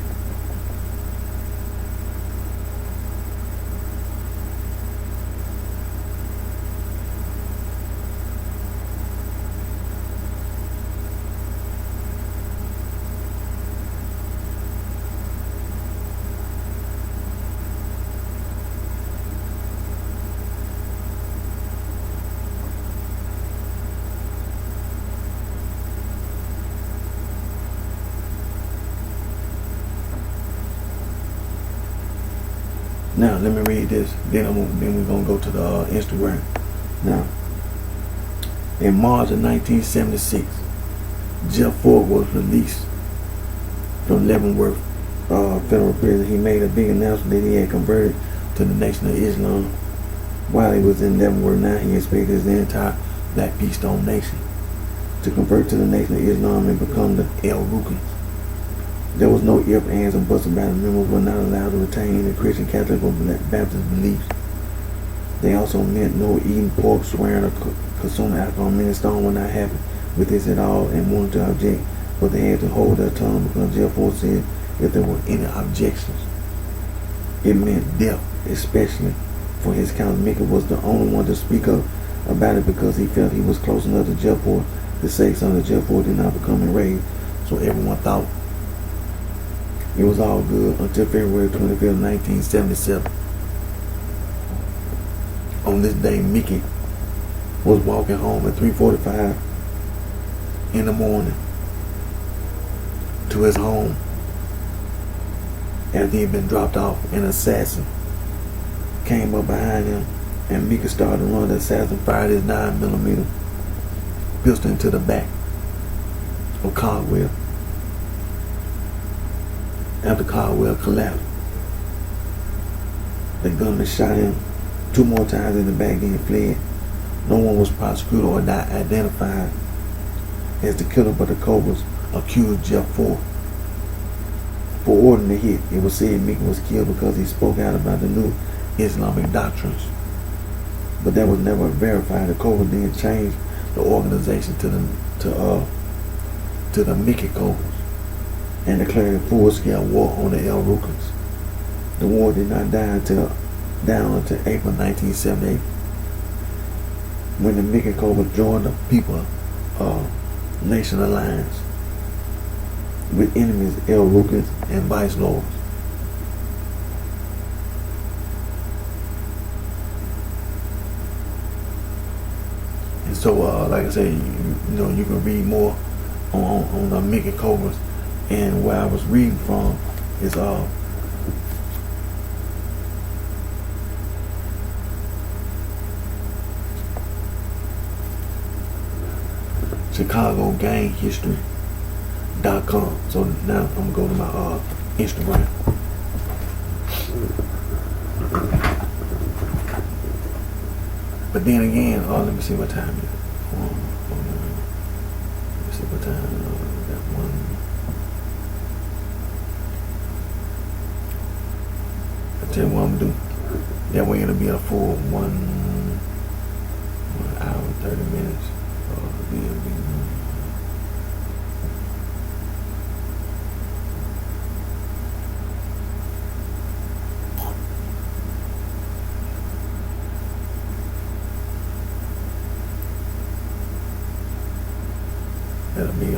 Now let me read this. Then we're gonna go to the Instagram. Now, in March of 1976, Jeff Ford was released from Leavenworth federal prison. He made a big announcement that he had converted to the Nation of Islam. While he was in Leavenworth, now he expected the entire Black Peace Stone Nation to convert to the Nation of Islam and become the El Rukns. There was no ifs, ands, or buts about it. Members were not allowed to retain the Christian, Catholic, or Baptist beliefs. They also meant no eating pork, swearing, or consuming alcohol. Many Stone were not happy with this at all and wanted to object, but they had to hold their tongue because Jeff Ford said if there were any objections, it meant death, especially for his cousin. Mickey was the only one to speak up about it because he felt he was close enough to Jeff Ford to say something. Jeff Ford did not become enraged, so everyone thought it was all good until February 25th, 1977. On this day, Mickey was walking home at 3:45 in the morning to his home after he had been dropped off. An assassin came up behind him and Mickey started to run. The assassin fired his 9mm pistol into the back of Caldwell. After Caldwell collapsed, the gunman shot him 2 more times in the back, then fled. No one was prosecuted or identified as the killer, but the Cobras accused Jeff Ford for ordering the hit. It was said Mickey was killed because he spoke out about the new Islamic doctrines, but that was never verified. The Cobras then changed the organization to the Mickey Cobras and declared a full-scale war on the El Rukns. The war did not die until April 1978, when the Mickey Cobras joined the People Nation Alliance with enemies El Rukns and Vice Lords. And so, like I say, you can read more on the Mickey Cobras. And where I was reading from is ChicagoGangHistory.com. So now I'm gonna go to my Instagram. But then again, let me see what time it is. Let me see what time. That one. I'll tell you what I'm gonna do. That way it'll be a full 1 hour and 30 minutes. That'll be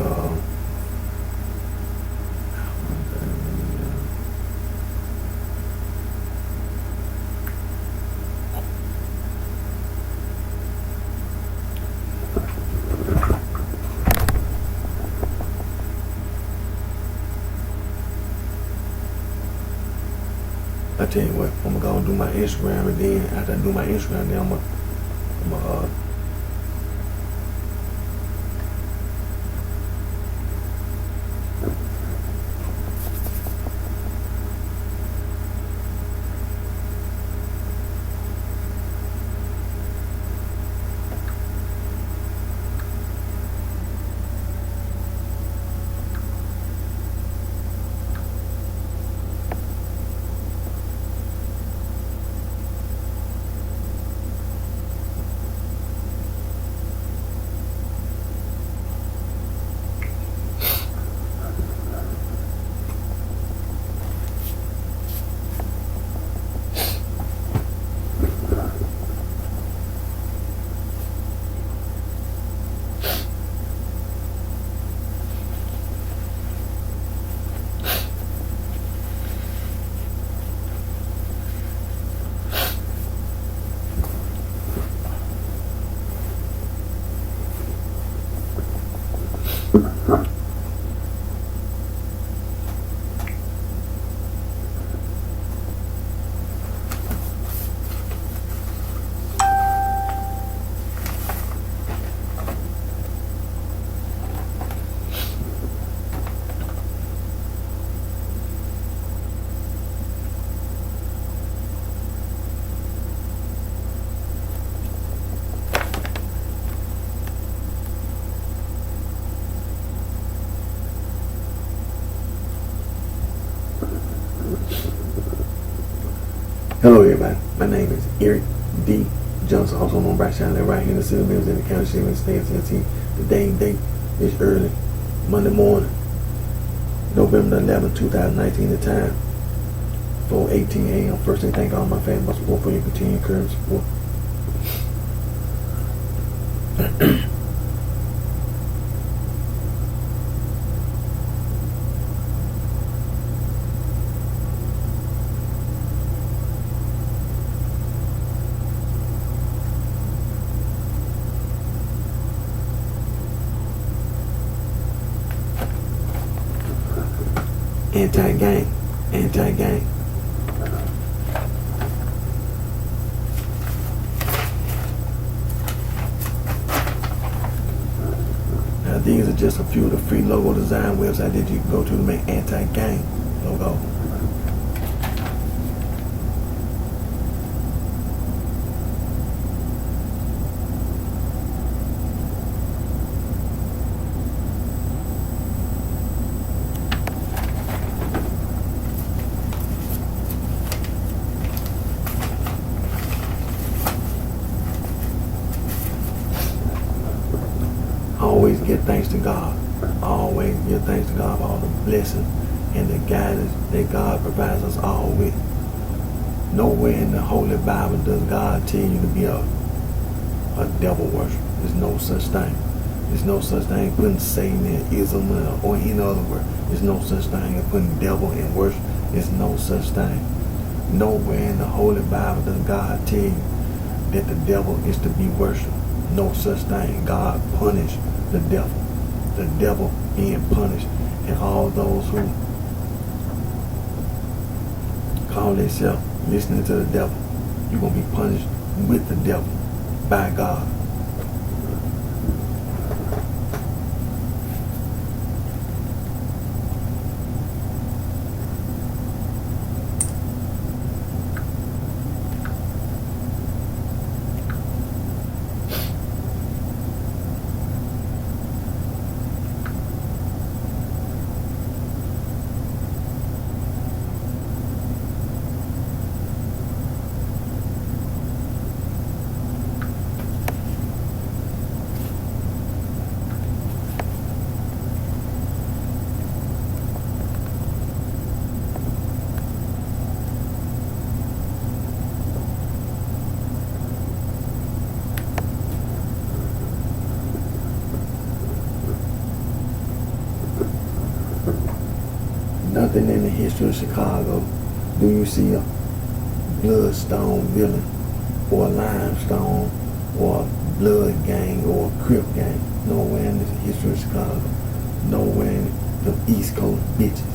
I tell you what, I'm gonna go and do my Instagram, and then after I do my Instagram, then I'm gonna Hello everybody, my name is Eric D. Johnson, also known as BrightShine, right here in the city of Memphis in the county sheriff and state of Tennessee. Today date is early, Monday morning, November 11, 2019, the time, 4:18 a.m. First thing, thank all my family, my support for your continued encouragement support. Anti-gang. Now these are just a few of the free logo design websites that you can go to make anti-gang logo. Always give thanks to God. Always give thanks to God for all the blessings and the guidance that God provides us all with. Nowhere in the Holy Bible does God tell you to be a devil worshiper. There's no such thing. There's no such thing as putting Satan in ism or in other words. There's no such thing as putting devil in worship. There's no such thing. Nowhere in the Holy Bible does God tell you that the devil is to be worshipped. No such thing. God punished the devil being punished, and all those who call themselves listening to the devil, you're going to be punished with the devil by God. nothing in the history of Chicago do you see a bloodstone villain or a limestone or a blood gang or a crip gang. Nowhere in the history of Chicago. Nowhere in the East Coast bitches.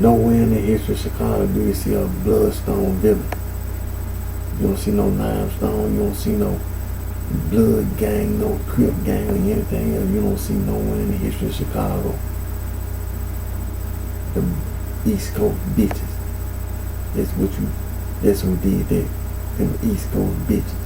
Nowhere in the history of Chicago do you see a bloodstone villain. You don't see no limestone. You don't see no blood gang, no crip gang, or anything else. You don't see nowhere in the history of Chicago. The East Coast bitches. That's who did that. Them East Coast bitches.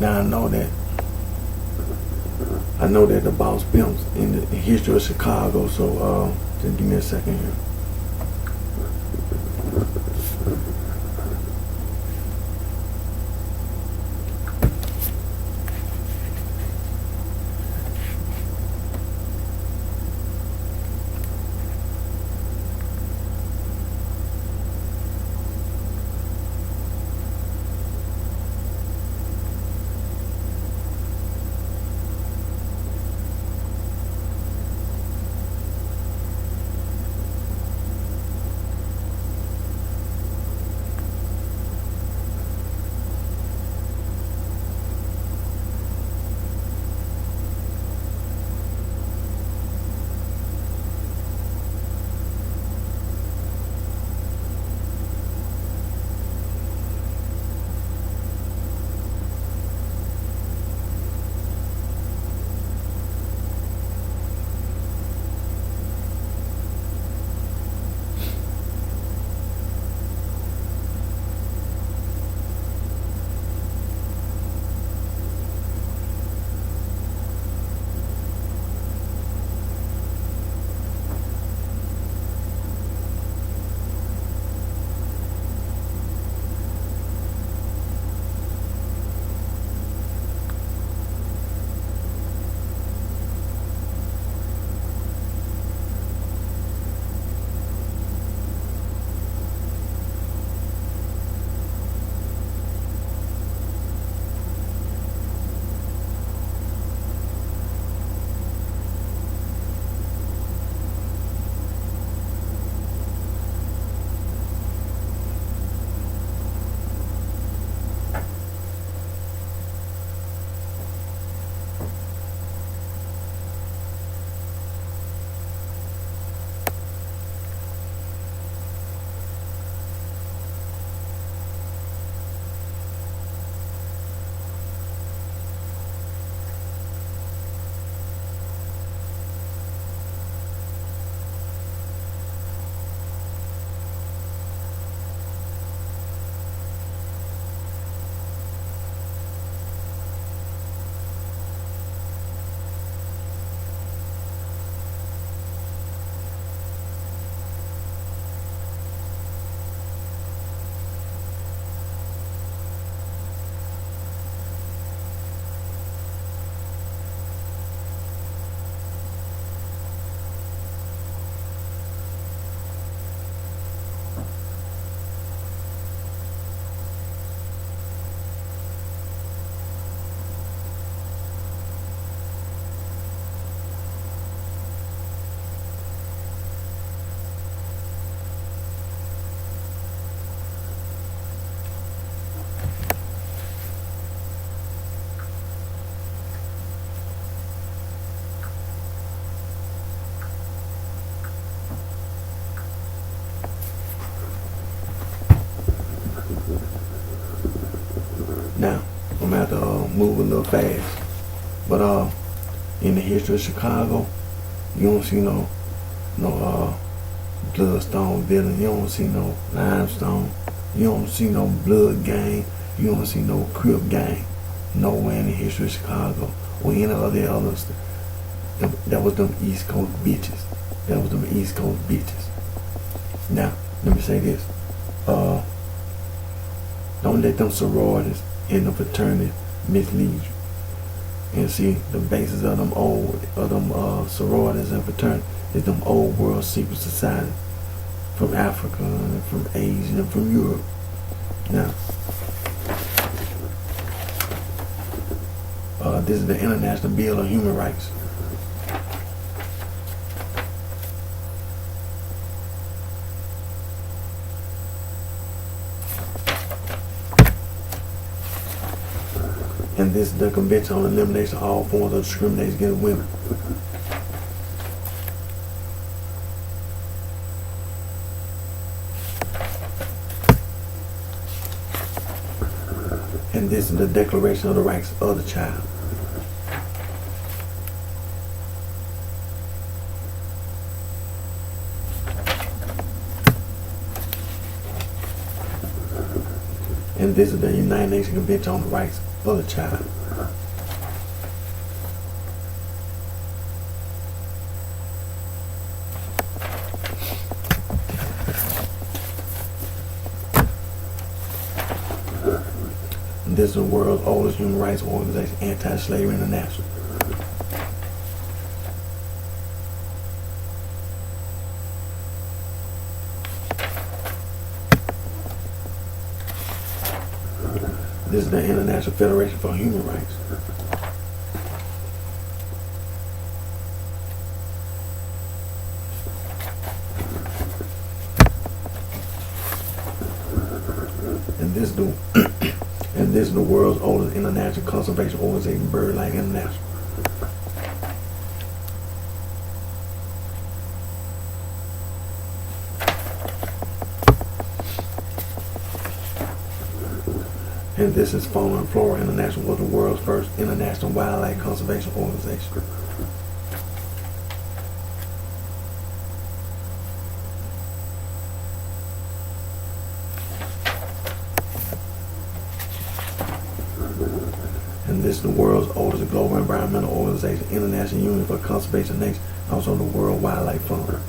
Now I know that the boss pimps in the history of Chicago. So just give me a second here. Now, I'm gonna have to move a little fast, but in the history of Chicago, you don't see no bloodstone villain. You don't see no limestone. You don't see no blood gang. You don't see no crip gang nowhere in the history of Chicago or any other others. That was them East Coast bitches. That was them East Coast bitches. Now, let me say this. Don't let them sororities and the fraternity mislead you. And see, the basis of them sororities and fraternities is them old world secret society from Africa and from Asia and from Europe. Now, this is the International Bill of Human Rights. And this is the Convention on Elimination of All Forms of Discrimination Against Women. And this is the Declaration of the Rights of the Child. And this is the United Nations Convention on the Rights for the child. This is the world's oldest human rights organization, Anti-Slavery International. This is the International Federation for Human Rights. And this is the world's oldest international conservation organization, BirdLife International. And this is Fauna and Flora International, was the world's first international wildlife conservation organization. And this is the world's oldest global environmental organization, International Union for Conservation of Nature, also the World Wildlife Fund.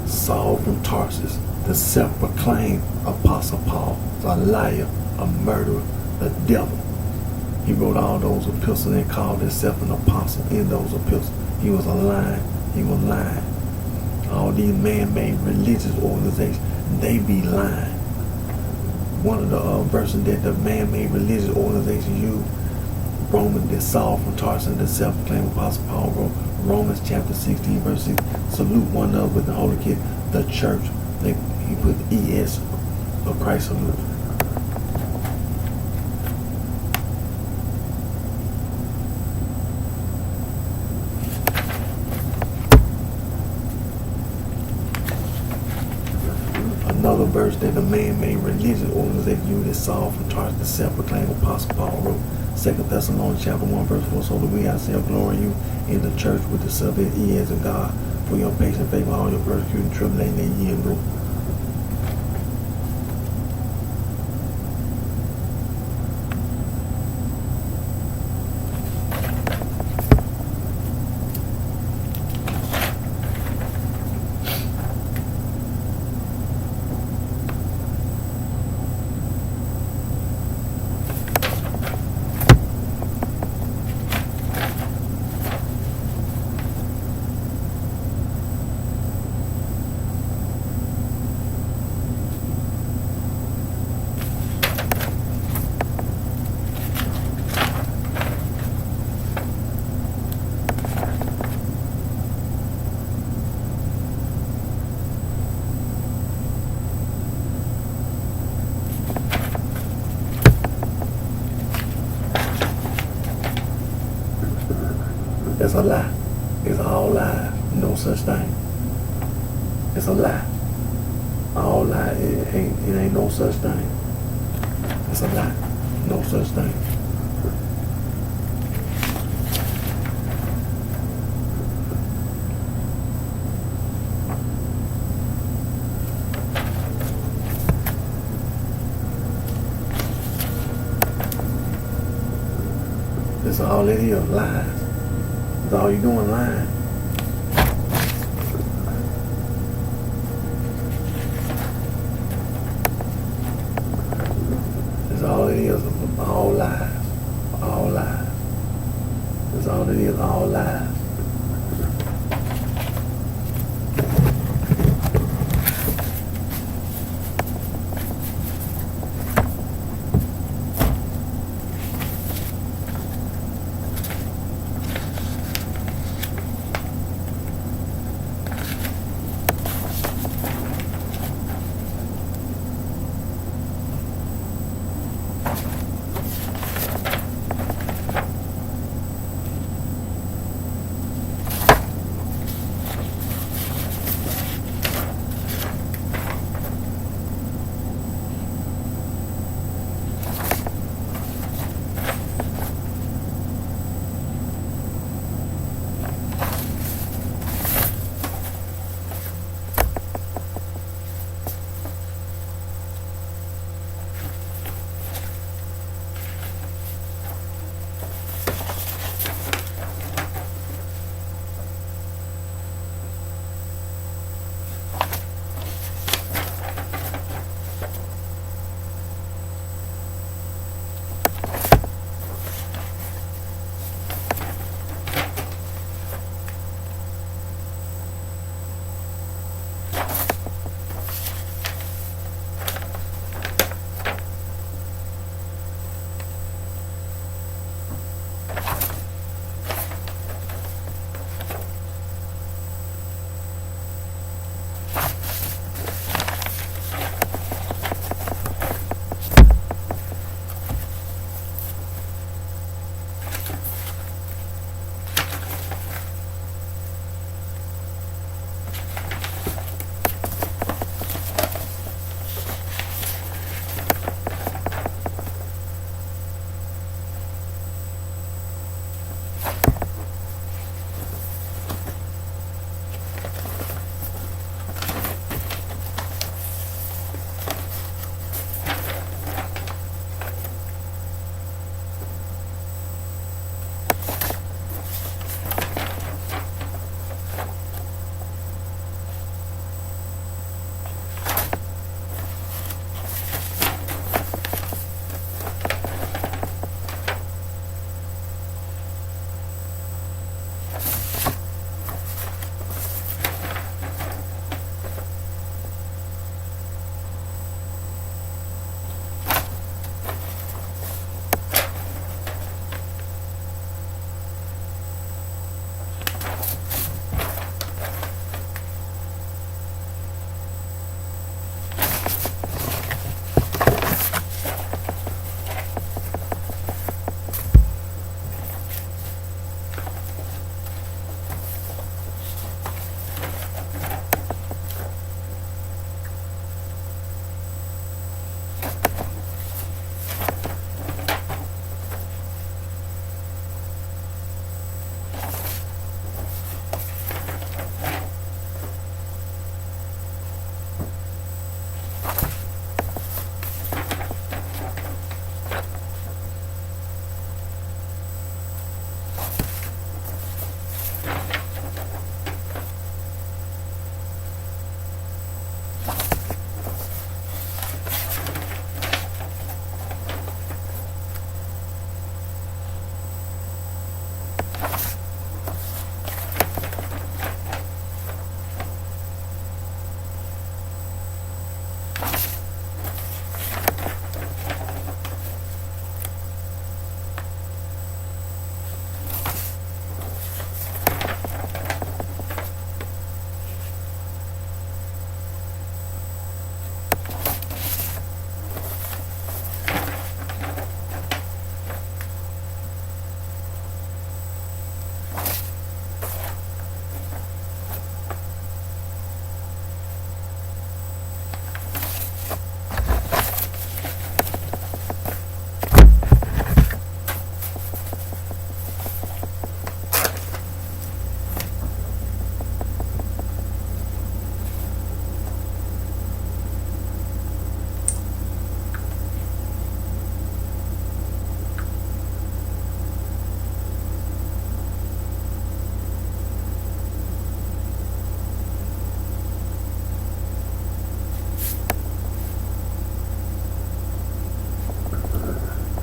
Saul from Tarsus, the self-proclaimed Apostle Paul, a liar, a murderer, the devil. He wrote all those epistles and called himself an apostle in those epistles. He was lying. He was lying. All these man-made religious organizations, they be lying. One of the verses that the man-made religious organizations use, Romans, that Saul from Tarsus, the self-proclaimed Apostle Paul wrote, Romans chapter 16, verse 6, salute one another with the holy kiss, the church. He put ES of Christ salute. Another verse that the man-made religious organization used is Saul from Tarsus, the self-proclaimed Apostle Paul wrote, 2 Thessalonians chapter 1, verse 4, so that we ourselves glory you in the church with the subject ears of God for your patient faith with all your persecuting tribulation that ye endure. It's a lie. It's all lies. No such thing. It's a lie. All lie. It ain't no such thing. It's a lie. No such thing. That's all it is, lies. That's all you doing, lying. That's all it is, all lies. All lies. That's all it is, all lies.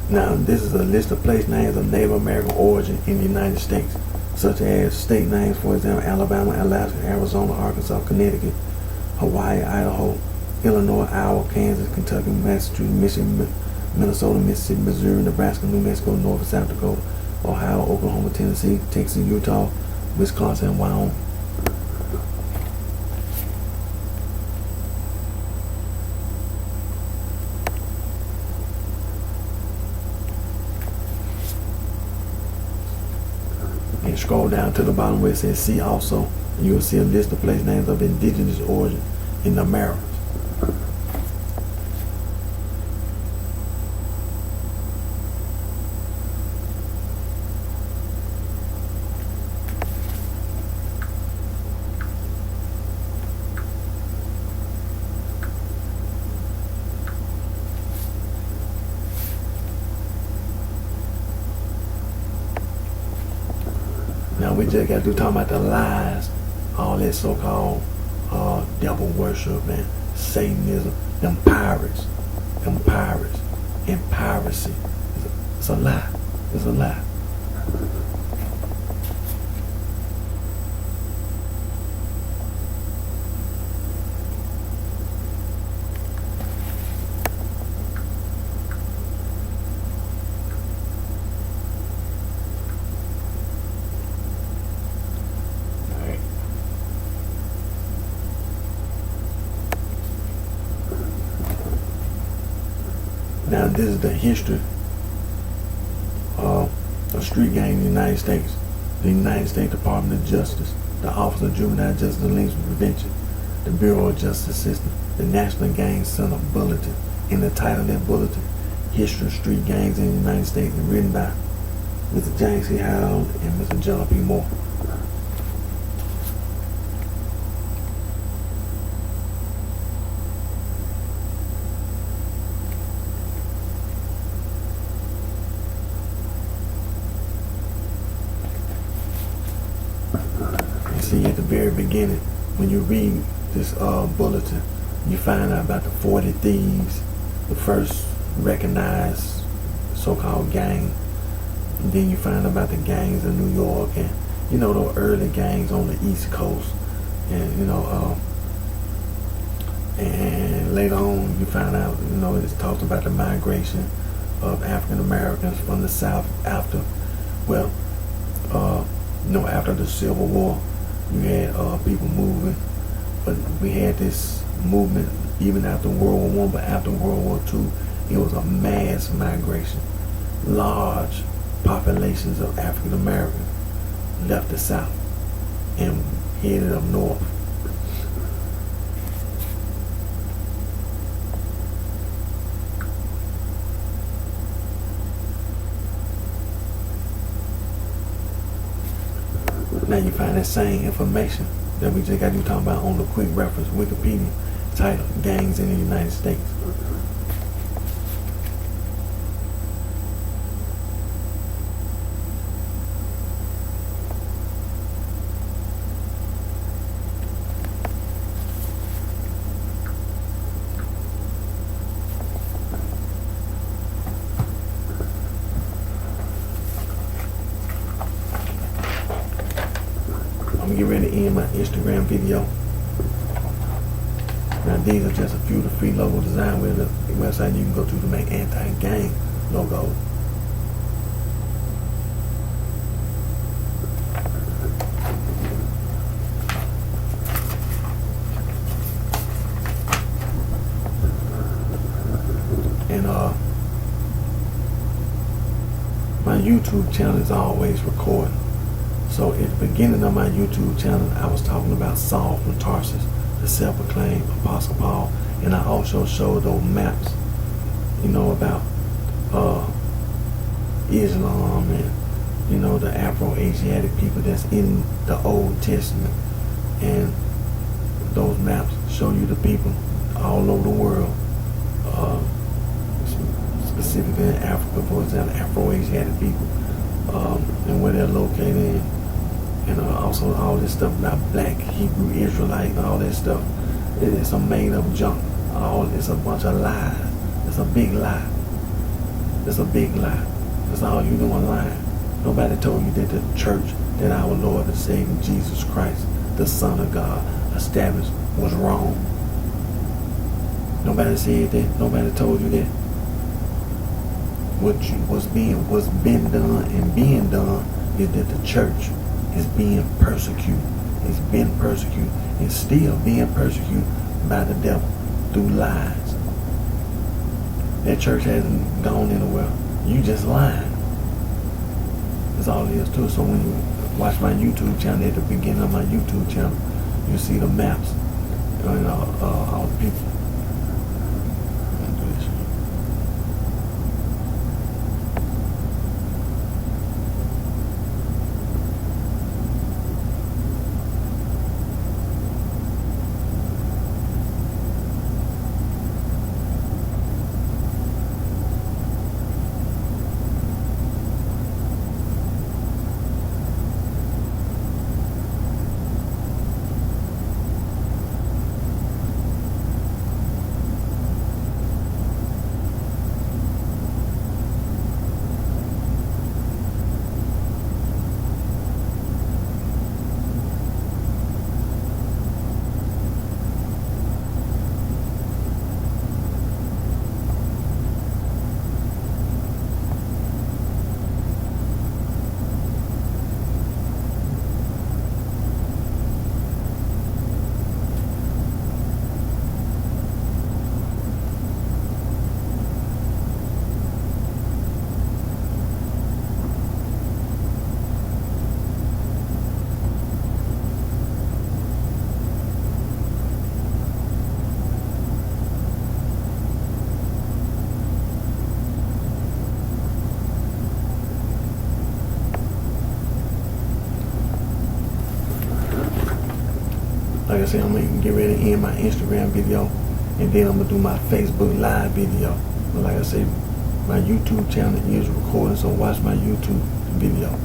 Now, this is a list of place names of Native American origin in the United States, such as state names, for example, Alabama, Alaska, Arizona, Arkansas, Connecticut, Hawaii, Idaho, Illinois, Iowa, Kansas, Kentucky, Massachusetts, Michigan, Minnesota, Mississippi, Missouri, Nebraska, New Mexico, North and South Dakota, Ohio, Oklahoma, Tennessee, Texas, Utah, Wisconsin, and Wyoming. And scroll down to the bottom where it says see also, and you will see a list of place names of indigenous origin in the Americas. Now we just got to talk about the lies, all that so-called devil worship and Satanism, them pirates, and piracy. It's a lie. It's a lie. Now this is the history of street gang in the United States. The United States Department of Justice, the Office of Juvenile Justice and Delinquency Prevention, the Bureau of Justice System, the National Gang Center Bulletin. In the title of that bulletin, History of Street Gangs in the United States, is written by Mr. James C. Howland and Mr. John P. Moore. See, at the very beginning, when you read this bulletin, you find out about the 40 Thieves, the first recognized so-called gang. And then you find out about the gangs in New York and, you know, the early gangs on the East Coast. And, you know, and later on you find out, you know, it talks about the migration of African Americans from the South after, well, you know, after the Civil War. You had people moving, but we had this movement even after World War I, but after World War II, it was a mass migration. Large populations of African Americans left the South and headed up north. Now you find that same information that we just got you talking about on the quick reference Wikipedia title, Gangs in the United States. I'm getting ready to end my Instagram video. Now these are just a few of the free logo design with the website you can go to make anti-gang logos. And my YouTube channel is always recording. So at the beginning of my YouTube channel, I was talking about Saul from Tarsus, the self-proclaimed Apostle Paul, and I also showed those maps, you know, about Islam and, you know, the Afro-Asiatic people that's in the Old Testament. And those maps show you the people all over the world, specifically in Africa, for example, Afro-Asiatic people, and where they're located in. And also all this stuff about black Hebrew Israelite and all that stuff. It's some made up junk. All it's a bunch of lies. It's a big lie. It's a big lie. That's all you doing, lying. Nobody told you that the church that our Lord and Savior Jesus Christ, the Son of God, established was wrong. Nobody said that. Nobody told you that. What's been done and being done is that the church is being persecuted. It's been persecuted and still being persecuted by the devil through lies. That church hasn't gone anywhere. You just lying. That's all it is too. So when you watch my YouTube channel, at the beginning of my YouTube channel, you see the maps and all the people. Like I said, I'm going to get ready to end my Instagram video, and then I'm going to do my Facebook live video. But like I said, my YouTube channel is recording, so watch my YouTube video.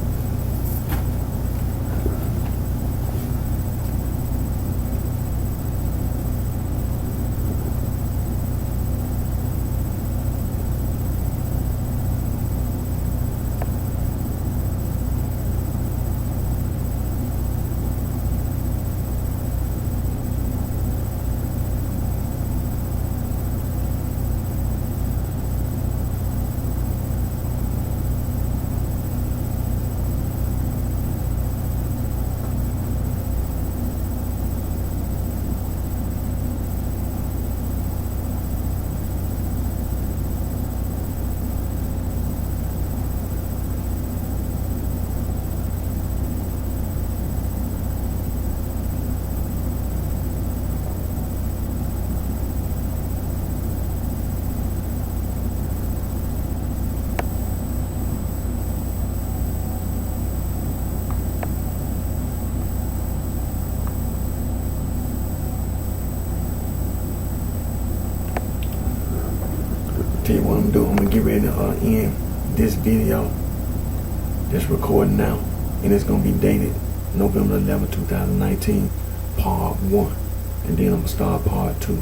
Tell you what I'm doing. I'm gonna get ready to end this video that's recording now, and it's gonna be dated November 11, 2019, part 1, and then I'm gonna start part 2.